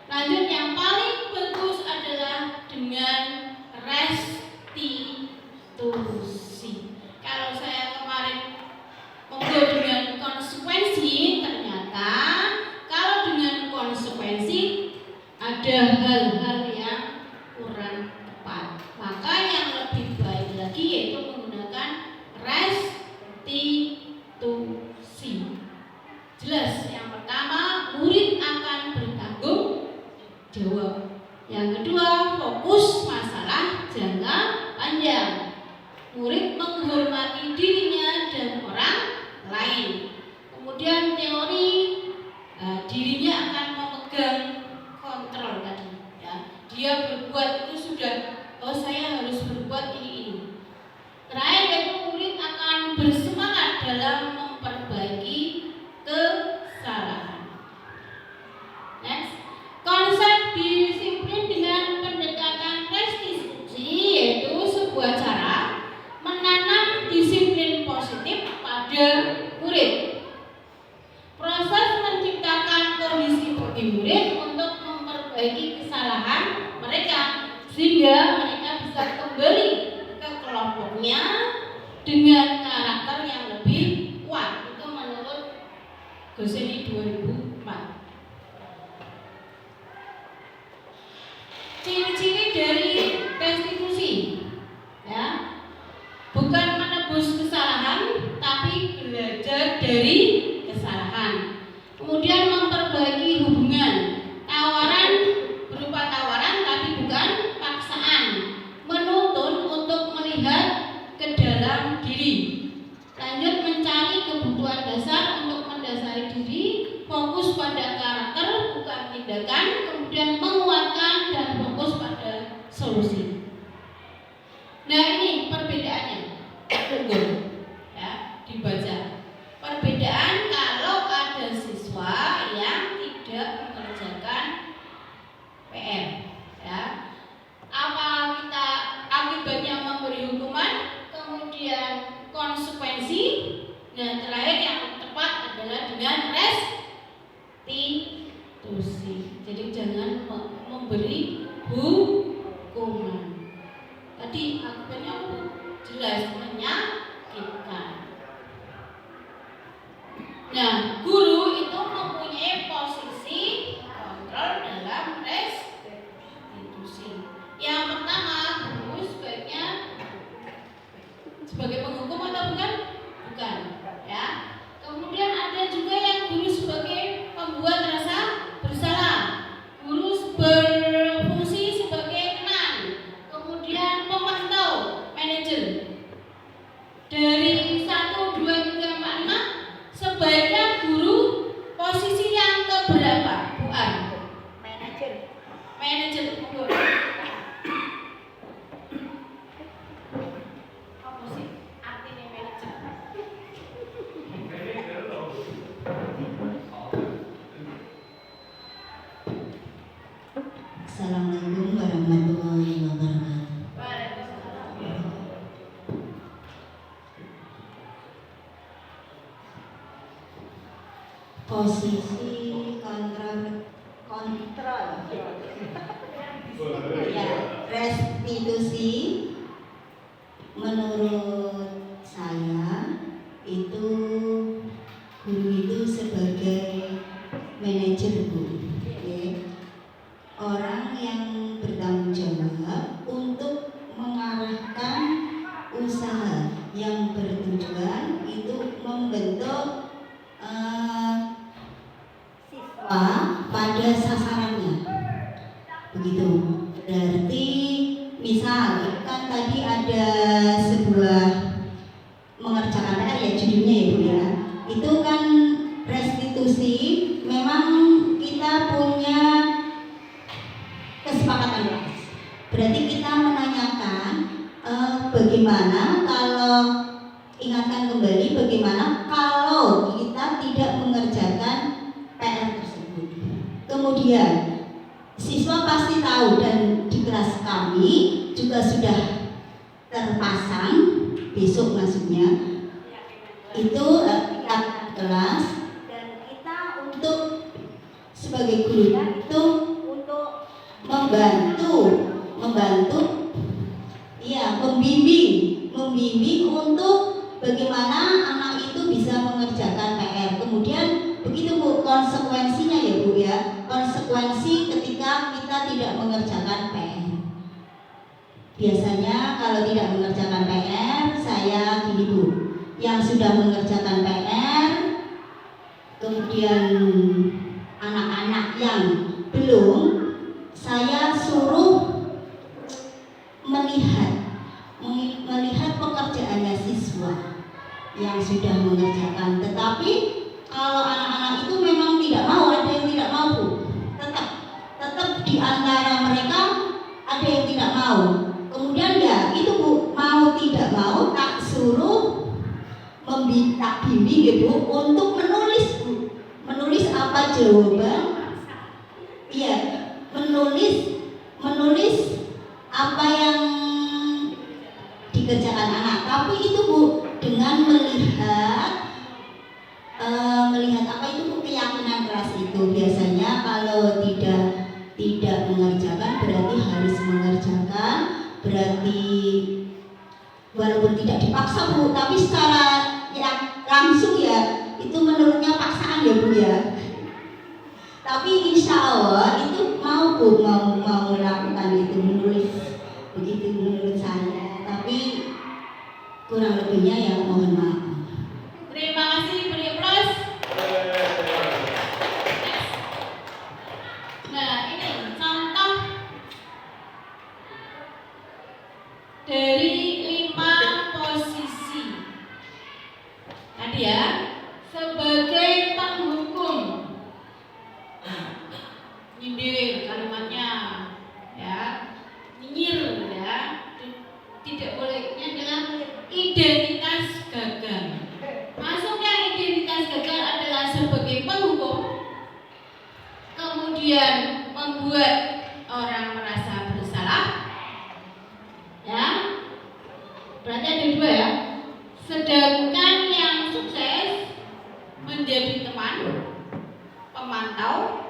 Lanjut, yang paling bagus adalah dengan restitusi. Kalau saya kemarin ngobrol dengan konsekuensi, ternyata kalau dengan konsekuensi ada hal-hal yang kurang tepat. Maka yang lebih baik lagi yaitu menggunakan restitusi. Jelas, yang pertama murid akan bertanggung jawab. Yang kedua, fokus masalah jangka panjang. Murid menghormati dirinya dan orang lain. Kemudian teori, dirinya akan memegang kontrol tadi. Ya. Dia berbuat itu sudah, oh saya harus berbuat ini. Terakhir yaitu murid akan bersemangat dalam memperbaiki kesalahan. Next, konsep disiplin dengan pendekatan restitusi yaitu sebuah cara menanam disiplin positif pada murid. Proses menciptakan kondisi bagi murid untuk memperbaiki kesalahan mereka sehingga mereka bisa kembali ke kelompoknya dengan karakter yang lebih kuat. Itu menurut Goseni 2004. Ciri-ciri dari kesalahan. Kemudian memperbaiki hubungan, tawaran berupa tawaran tapi bukan paksaan, menuntun untuk melihat ke dalam diri. Lanjut, mencari kebutuhan dasar untuk mendasari diri, fokus pada karakter bukan tindakan, kemudian menguatkan dan fokus pada solusi. Nah, ini perbedaannya. Ya, dibaca. Perbedaan kalau ada siswa yang tidak mengerjakan PR, ya. Apa kita akibatnya memberi hukuman, kemudian konsekuensi. Nah, terakhir yang tepat adalah dengan restitusi. Jadi jangan memberi hukuman. Tadi akibatnya jelas menyakitkan. Nah, guru itu mempunyai posisi kontrol dalam restitusi. Yang pertama, guru sebaiknya sebagai penghukum atau bukan? Bukan, ya. Kemudian ada juga yang guru sebagai pembuat rasa bersalah. Guru berfungsi sebagai tenan, kemudian pemantau, manajer. Dari 1, 2, 3, 4, 5, sebaiknya guru posisi yang keberapa, Bu An? Manajer. Apa sih artinya manajer? Assalamualaikum warahmatullahi wabarakatuh. Waalaikumsalam. Posisi kontrol ya, restitusi menurut saya itu guru itu sebagai manajer, Bu. Oke. Orang yang bertanggung jawab untuk mengarahkan usaha yang bertujuan itu membentuk siswa pada sasarannya. Begitu. Berarti misal kan tadi ada sebuah mengerjakan PR, ya judulnya ya, Bu ya. Itu kan restitusi, memang kita punya kesepakatan kelas. Berarti kita menanyakan bagaimana kalau, ingatkan kembali bagaimana kalau kita tidak mengerjakan PR tersebut. Kemudian siswa pasti tahu, dan di kelas kami juga sudah terpasang besok maksudnya itu ingatkan kelas, dan kita untuk sebagai gurunya itu untuk membantu iya, membimbing untuk bagaimana anak itu bisa mengerjakan PR. Kemudian begitu, Bu, konsekuensinya ya, Bu ya. Konsekuensi ketika kita tidak mengerjakan PR. Biasanya kalau tidak mengerjakan PR, saya gini, Bu. Yang sudah mengerjakan PR, kemudian anak-anak yang belum, saya suruh melihat pekerjaannya siswa yang sudah mengerjakan. Tetapi kalau anak-anak itu memang tidak mau, ada yang tidak mau, Bu. Tetap di antara mereka ada yang tidak mau. Kemudian ya itu, Bu, mau tidak mau tak suruh tak bimbing ya, Bu, untuk menulis, Bu. Menulis apa jawaban? Iya, menulis apa yang dikerjakan anak. Tapi itu, Bu, dengan melihat apa itu, Bu, keyakinan kelas itu. Biasanya kalau tidak mengerjakan berarti harus mengerjakan, berarti walaupun tidak dipaksa, Bu, tapi secara langsung ya itu menurutnya paksaan ya, Bu ya. Tapi insya Allah itu mau, Bu, mau melakukan itu, menulis begitu menurut saya. Tapi kurang lebihnya ya mohon maaf. Terima kasih, beri aplaus. dari 5 posisi. Tadi ya, sebagai penghukum. Nyindir kalimatnya, ya, nyinyir, ya, tidak bolehnya adalah identitas gagal. Masuknya identitas gagal adalah sebagai penghukum, kemudian membuat orang merasa bersalah, ya, berarti ada 2 ya. Sedangkan yang sukses menjadi teman, pemantau,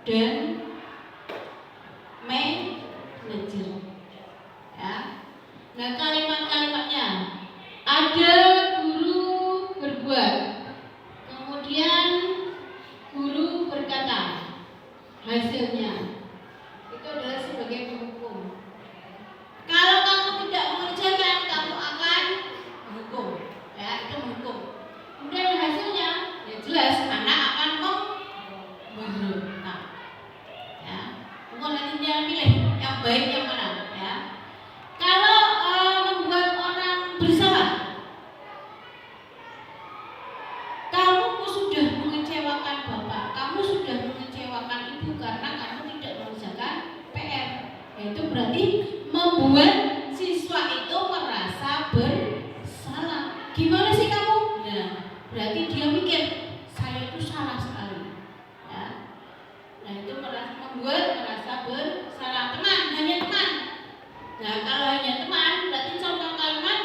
dan manajer. Ya. Nah, kalimat-kalimatnya ada guru berbuat, kemudian guru berkata, hasilnya itu adalah sebagai penghukum. Kalau kamu tidak mengerjakan, kamu akan menghukum, ya, itu menghukum. Kemudian hasilnya, ya jelas anak akan memberontak. Ya, bukan nanti dia pilih yang baik yang mana, ya. Kalau membuat orang bersalah, kamu sudah mengecewakan bapak, kamu sudah mengecewakan ibu karena kamu tidak mengerjakan PR. Itu berarti membuat siswa itu merasa bersalah. Gimana sih kamu? Nah, berarti dia mikir saya itu salah sekali. Ya. Nah, itu membuat merasa bersalah. Teman, hanya teman. Nah, kalau hanya teman, berarti contoh kalimat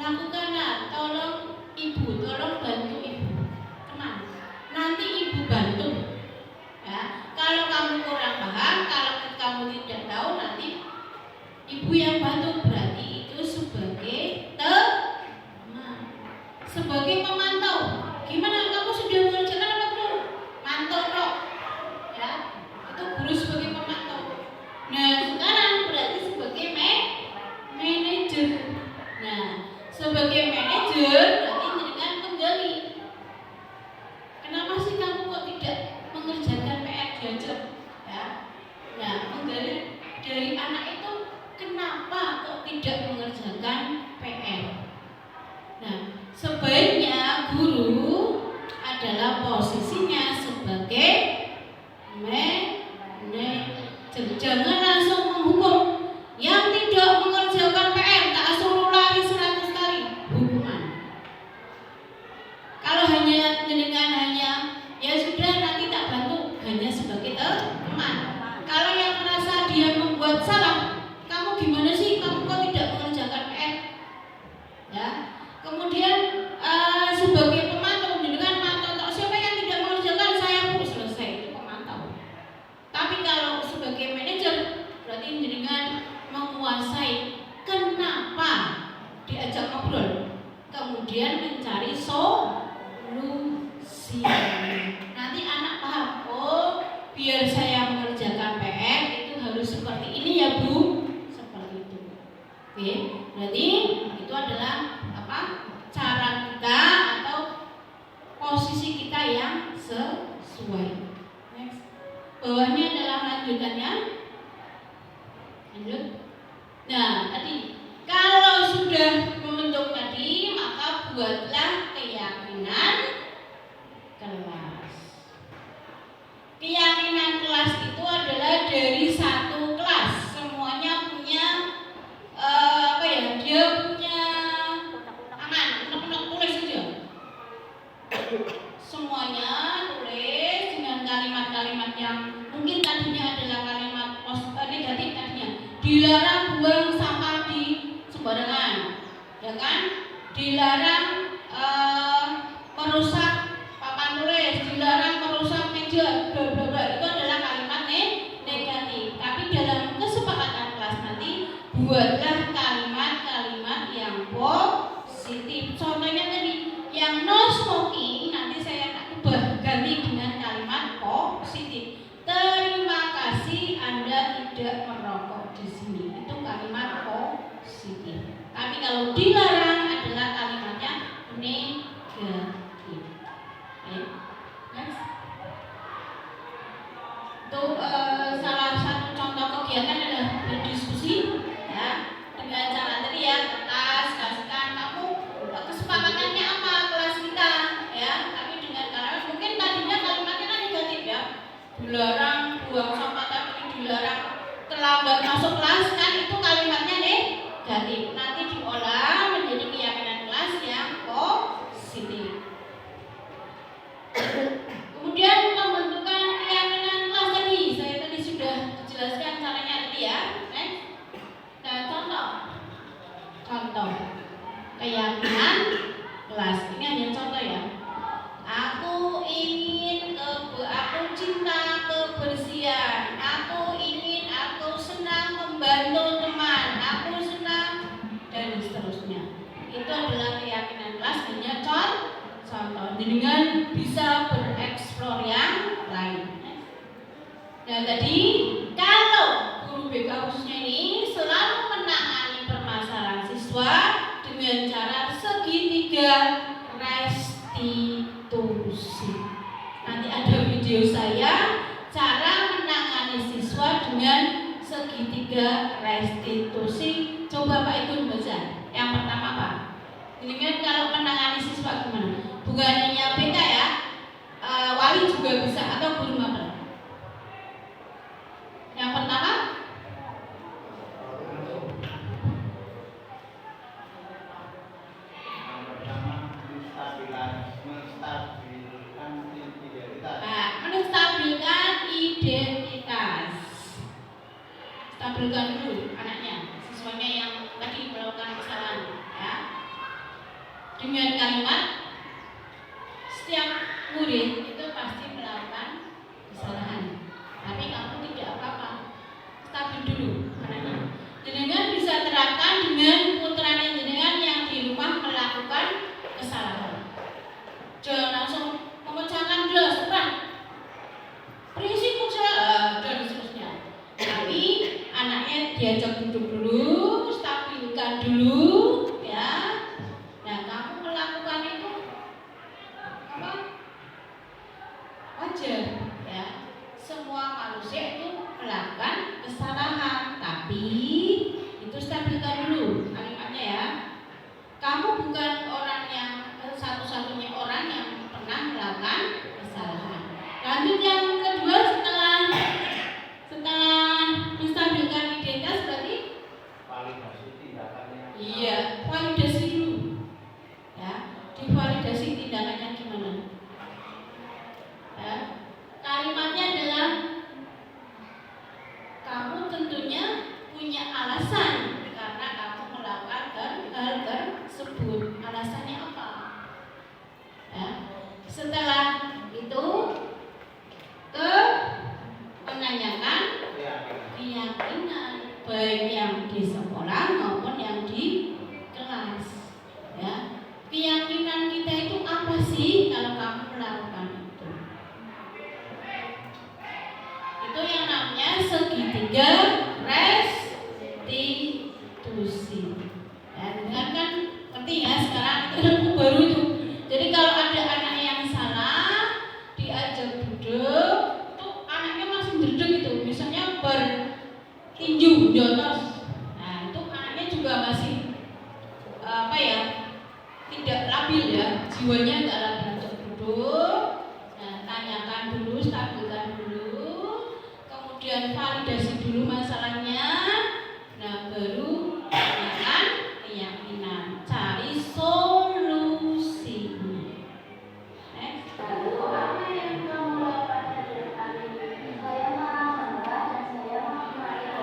lakukanlah, tolong ibu, tolong bantu ibu. Teman, nanti ibu bantu. Ya, kalau kamu kurang paham, kalau kamu tidak tahu, nanti ibu yang bantu. Berarti itu sebagai teman, sebagai pemantau. Gimana, kamu sudah mengerjakan apa belum? Mantau dong. Ya, itu guru sebagai pemantau. Nah, sekarang berarti sebagai manajer. Nah, sebagai manajer berarti dengan kembali. Kenapa sih kamu kok tidak mengerjakan PR diajar? Ya. Nah, menggali dari anak itu, kenapa kok tidak mengerjakan PR? Nah, sebaiknya guru adalah posisinya sebagai manajer. Jangan langsung menghukum. Yang tidak mengerjakan PR tak suruh lari 100 kali, hukuman. Kalau hanya ya sudah nanti tak bantu, hanya sebagai teman. Kalau yang merasa dia membuat salah, kamu gimana sih, kamu kok tidak mengerjakan PR? Ya. Kemudian sebagai pemantau dengan mantau, siapa yang tidak mengerjakan, saya Bu, selesai, itu pemantau. Tapi kalau sebagai manajer berarti dengan menguasai, kenapa diajak ngobrol, kemudian mencari solusi. Nanti anak paham, oh biar saya mengerjakan PR itu harus seperti ini ya Bu, seperti itu. Oke, berarti itu adalah cara kita atau posisi kita yang sesuai. Next. Bawahnya adalah lanjutannya. Lanjut. Nah, tadi kalau sudah membentuk tadi, maka buatlah keyakinan kelas. Keyakinan kelas itu adalah dari satu kelas, semuanya punya dia punya tangan, unek-unek, tulis saja. Semuanya tulis dengan kalimat-kalimat yang mungkin tadinya adalah kalimat negatif tadinya. Dilarang buang sampah di sembarangan, ya kan? Dilarang merusak papan tulis, dilarang merusak meja, bla bla bla. Itu adalah kalimat negatif. Tapi dalam kesepakatan kelas nanti buatlah kalimat-kalimat yang positif. Contohnya tadi yang no smoking, nanti saya akan ubah ganti dengan kalimat positif. Terima kasih Anda tidak merokok di sini. Itu kalimat positif. Tapi kalau dilarang adalah kalimatnya negatif. Okay. Next. Itu salah satu contoh kegiatan adalah berdiskusi. Ya. ada orang terlambat masuk kelas kan itu kalimatnya negatif. Nanti diolah menjadi keyakinan kelas yang positif. Kemudian pembentukan keyakinan kelas tadi, saya tadi sudah jelaskan caranya tadi ya. Nah, contoh keyakinan kelas ini hanya contoh ya. Aku cinta kebersihan. Aku senang membantu teman. Aku senang dan seterusnya. Itu adalah keyakinan kelas hanya contoh. Dengan bisa bereksplor yang lain. Nah tadi kalau guru BK khususnya ini selalu menangani permasalahan siswa dengan cara segitiga restitusi. Nanti ada video saya cara menangani siswa dengan segitiga restitusi. Coba Pak Igun baca. Yang pertama Pak. Ini kan kalau menangani siswa gimana? Bukan hanya BK ya, wali juga bisa atau guru mapel. Yang pertama menstabilkan identitas. Stabilkan dulu anaknya, siswanya yang tadi melakukan kesalahan ya. Dengan kalimat setiap murid itu pasti melakukan kesalahan, tapi kamu tidak apa-apa, stabil dulu anaknya. Jenengan bisa terapkan dengan putranya jenengan yang di rumah melakukan kesalahan. Jangan langsung memecahkan gelas, prinsip usaha dan seterusnya. Tapi anaknya diajak duduk dulu, stabilkan dulu, ya. Nah kamu melakukan itu apa? Wajar, ya. Semua manusia itu melakukan kesalahan, tapi itu stabilkan dulu kalimatnya ya. Kamu bukan orang yang satu-satunya orang yang pernah melakukan kesalahan. Lanjut yang kedua setelah menstabilkan identitas berarti Validasi tindakannya. iya, validasi dulu. Ya, divalidasi tindakannya gimana? Ya, kalimatnya adalah kamu tentunya punya alasan karena kamu melakukan hal tersebut. Alasannya apa? Ya, setelah itu menanyakan keyakinan baik yang di sekolah maupun yang di kelas ya. Keyakinan kita itu apa sih kalau kamu melakukan itu? Itu yang namanya segitiga restitusi ya. Dengan kan ngerti ya sekarang itu ilmu baru itu. Jadi kalau ada anak yang salah diajak duduk, tuh anaknya masih duduk itu, misalnya bertinju, jotos. Nah itu anaknya juga masih tidak labil ya, jiwanya nggak labil untuk duduk. Nah tanyakan dulu, stabilkan dulu, kemudian validasi dulu masalahnya. Nah baru tanyakan keyakinan, cari solusinya. Apa yang kamu lakukan dari tadi? Saya marah dan saya memarahi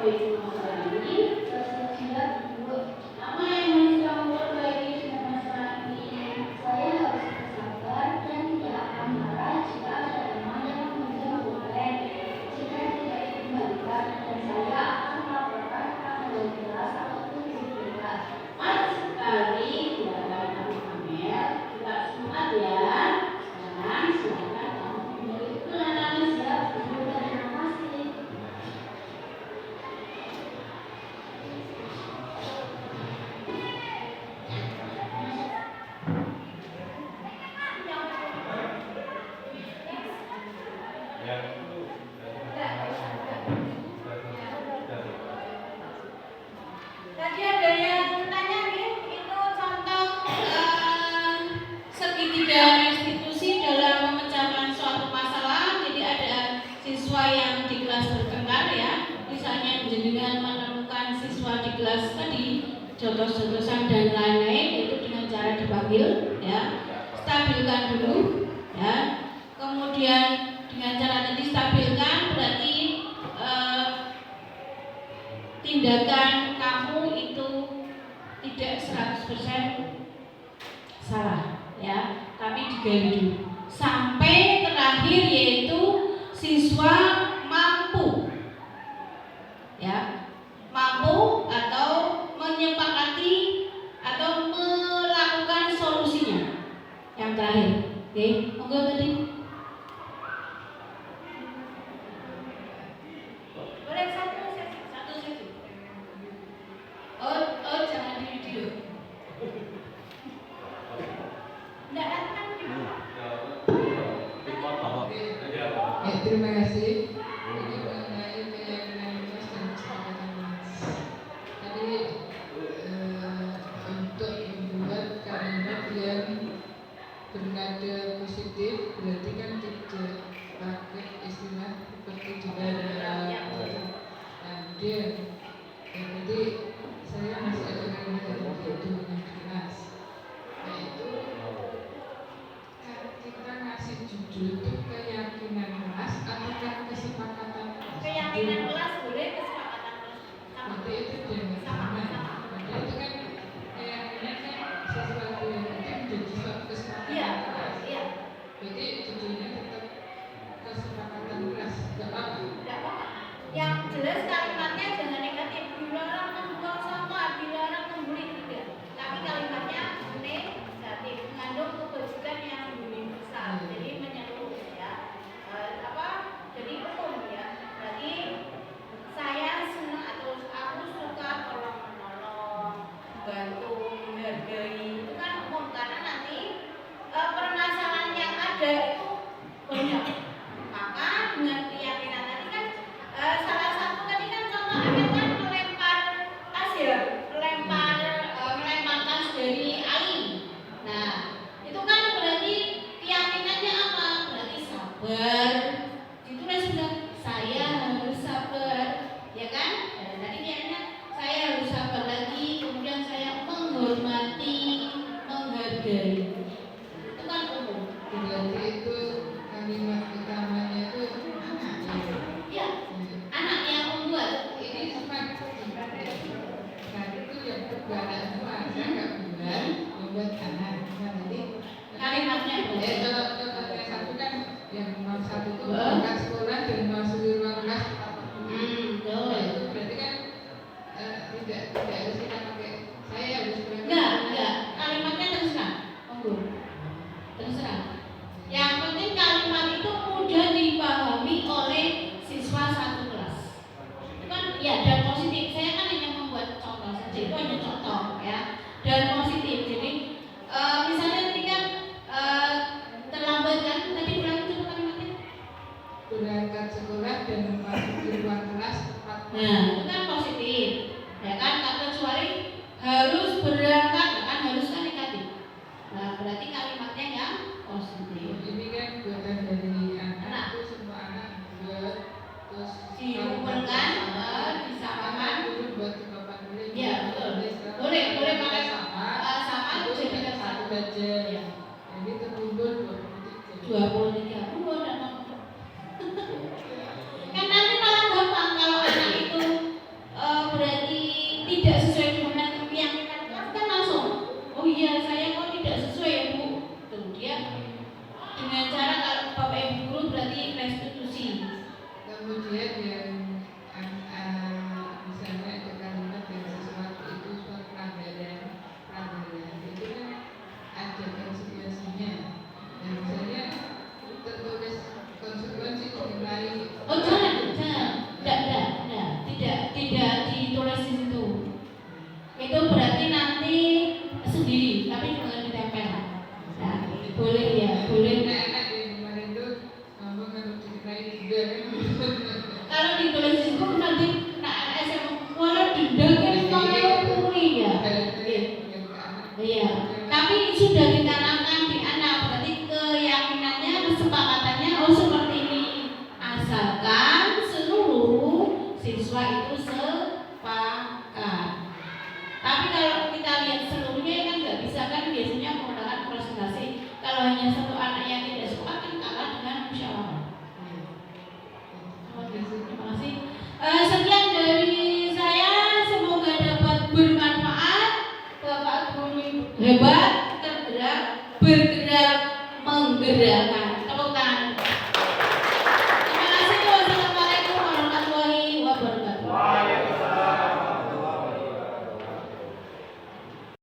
itu memperbaiki, tersedia dua. Apa yang bisa memperbaiki semasa ini? Saya harus bersabar dan tidak akan marah jika ada teman yang meminjam pulpen. Jika tidak dikembalikan, dan saya akan melaporkan tanggal jelas ataupun disiplinkan. Mas sekali silakan kamu Amel, kita semangat ya. Sekarang silakan kamu kembali ke analisa. Terima kasih. Tadi ada yang tanya nih, itu contoh segitiga restitusi dalam memecahkan suatu masalah. Jadi ada siswa yang di kelas bertengkar ya, misalnya jenengan menemukan siswa di kelas tadi jotos-jotosan dan lain-lain, itu dengan cara dipanggil ya, stabilkan dulu ya. Kemudian dengan cara tadi stabilkan berarti tindakan kamu itu tidak 100% salah ya, tapi digali dulu sampai terakhir yaitu siswa mampu ya, mampu atau menyepakati atau melakukan solusinya yang terakhir. Oke, monggo tadi. Boleh satu sesi. Oh jangan di video. Enggak kan? Ya, terima kasih. Ini mengenai keyakinan kelas dan kesepakatan kelas. Tadi untuk membuat kalimat yang bernada positif berarti kan tidak pakai istilah seperti juga dalam kemudian jadi saya masih ada kalimat yang begitu dengan kelas, yaitu kita ngasih judul itu keyakinan kelas atau kesepakatan kelas. Keyakinan kelas boleh, kesepakatan kelas sama. Berarti itu jangan sama. Berarti itu kan keyakinan kan sesuatu yang penting jadi suatu kesepakatan kelas. Iya. Berarti judulnya tetap kesepakatan kelas. Tidak apa-apa. Tidak apa-apa. Yang jelas kalimatnya jangan negatif. Dilarang membuang sampah, dilarang membuli, tidak. Tapi kalimatnya negatif, mengandung kebajikan yang universal. Jadi menyeluruh ya. Jadi umum ya. Berarti saya senang atau aku suka tolong menolong, bantu, menghargai. Itu kan umum karena nanti permasalahan yang ada itu banyak. Maka dengan keyakinan tadi kan salah satu tadi kan contoh Amel kan melempar tas ya, melempar tas dari Ali. Nah, itu kan berarti keyakinannya apa? Berarti sabar. Ditulis sudah, saya harus sabar, ya kan? Dan tadi keyakinannya saya harus sabar lagi, kemudian saya menghormati, menghargai. Itu kan umum. Berarti itu kalimat utamanya itu anak ya. Ya, anak yang membuat. Ini cuma tadi itu yang berbeda semua. Saya nggak bilang membuat anak. Nah, jadi Kalimatnya boleh. kalau yang satu kan yang nomor satu itu berangkat sekolah dan masuk di ruang kelas tetap Betul. Nah, itu berarti kan tidak harus kita pakai saya harus berangkat. Enggak. Kalimatnya terserah. Monggo. Terserah. Yang penting kalimat itu mudah dipahami oleh siswa satu kelas. Itu kan ya, dan positif. Saya kan hanya membuat contoh saja. Itu hanya contoh ya. Dan positif. Jadi misalnya tadi kan terlambat kan? Tadi ulangi coba kalimatnya. Berangkat sekolah dan masuk di ruang kelas tepat. Nah, itu kan positif. Ya kan? Kecuali harus berangkat, kan harus kan negatif. Nah, berarti kalimatnya yang positif. Ini kan buatan dari anak itu semua anak buat terus Dikumpulkan, disamakan. dulu buat ke bapak dulu. Iya, betul. Boleh pakai sama. sama Itu jadikan satu satu. saja. Iya. Jadi terkumpul 23. 23. Kan nanti malah gampang kalau anak itu tidak ditulis di situ. Itu berarti nanti sendiri, tapi jangan ditempel. Nah, boleh ya, boleh. Enak ya kemarin tuh ngomong kalau dikirain juga kan. Kalau ditulis di situ nanti anak SMA walau denda kan kalau ya. Iya. Tapi sudah ditanamkan di anak, berarti keyakinannya, kesepakatannya seperti ini. Asalkan seluruh siswa itu sepakat. Tapi kalau kita lihat seluruhnya kan nggak bisa kan, biasanya menggunakan presentasi. Kalau hanya satu anak yang tidak sepakat kan kalah dengan musyawarah. Terima kasih. Sekian dari saya, semoga dapat bermanfaat. Bapak guru hebat.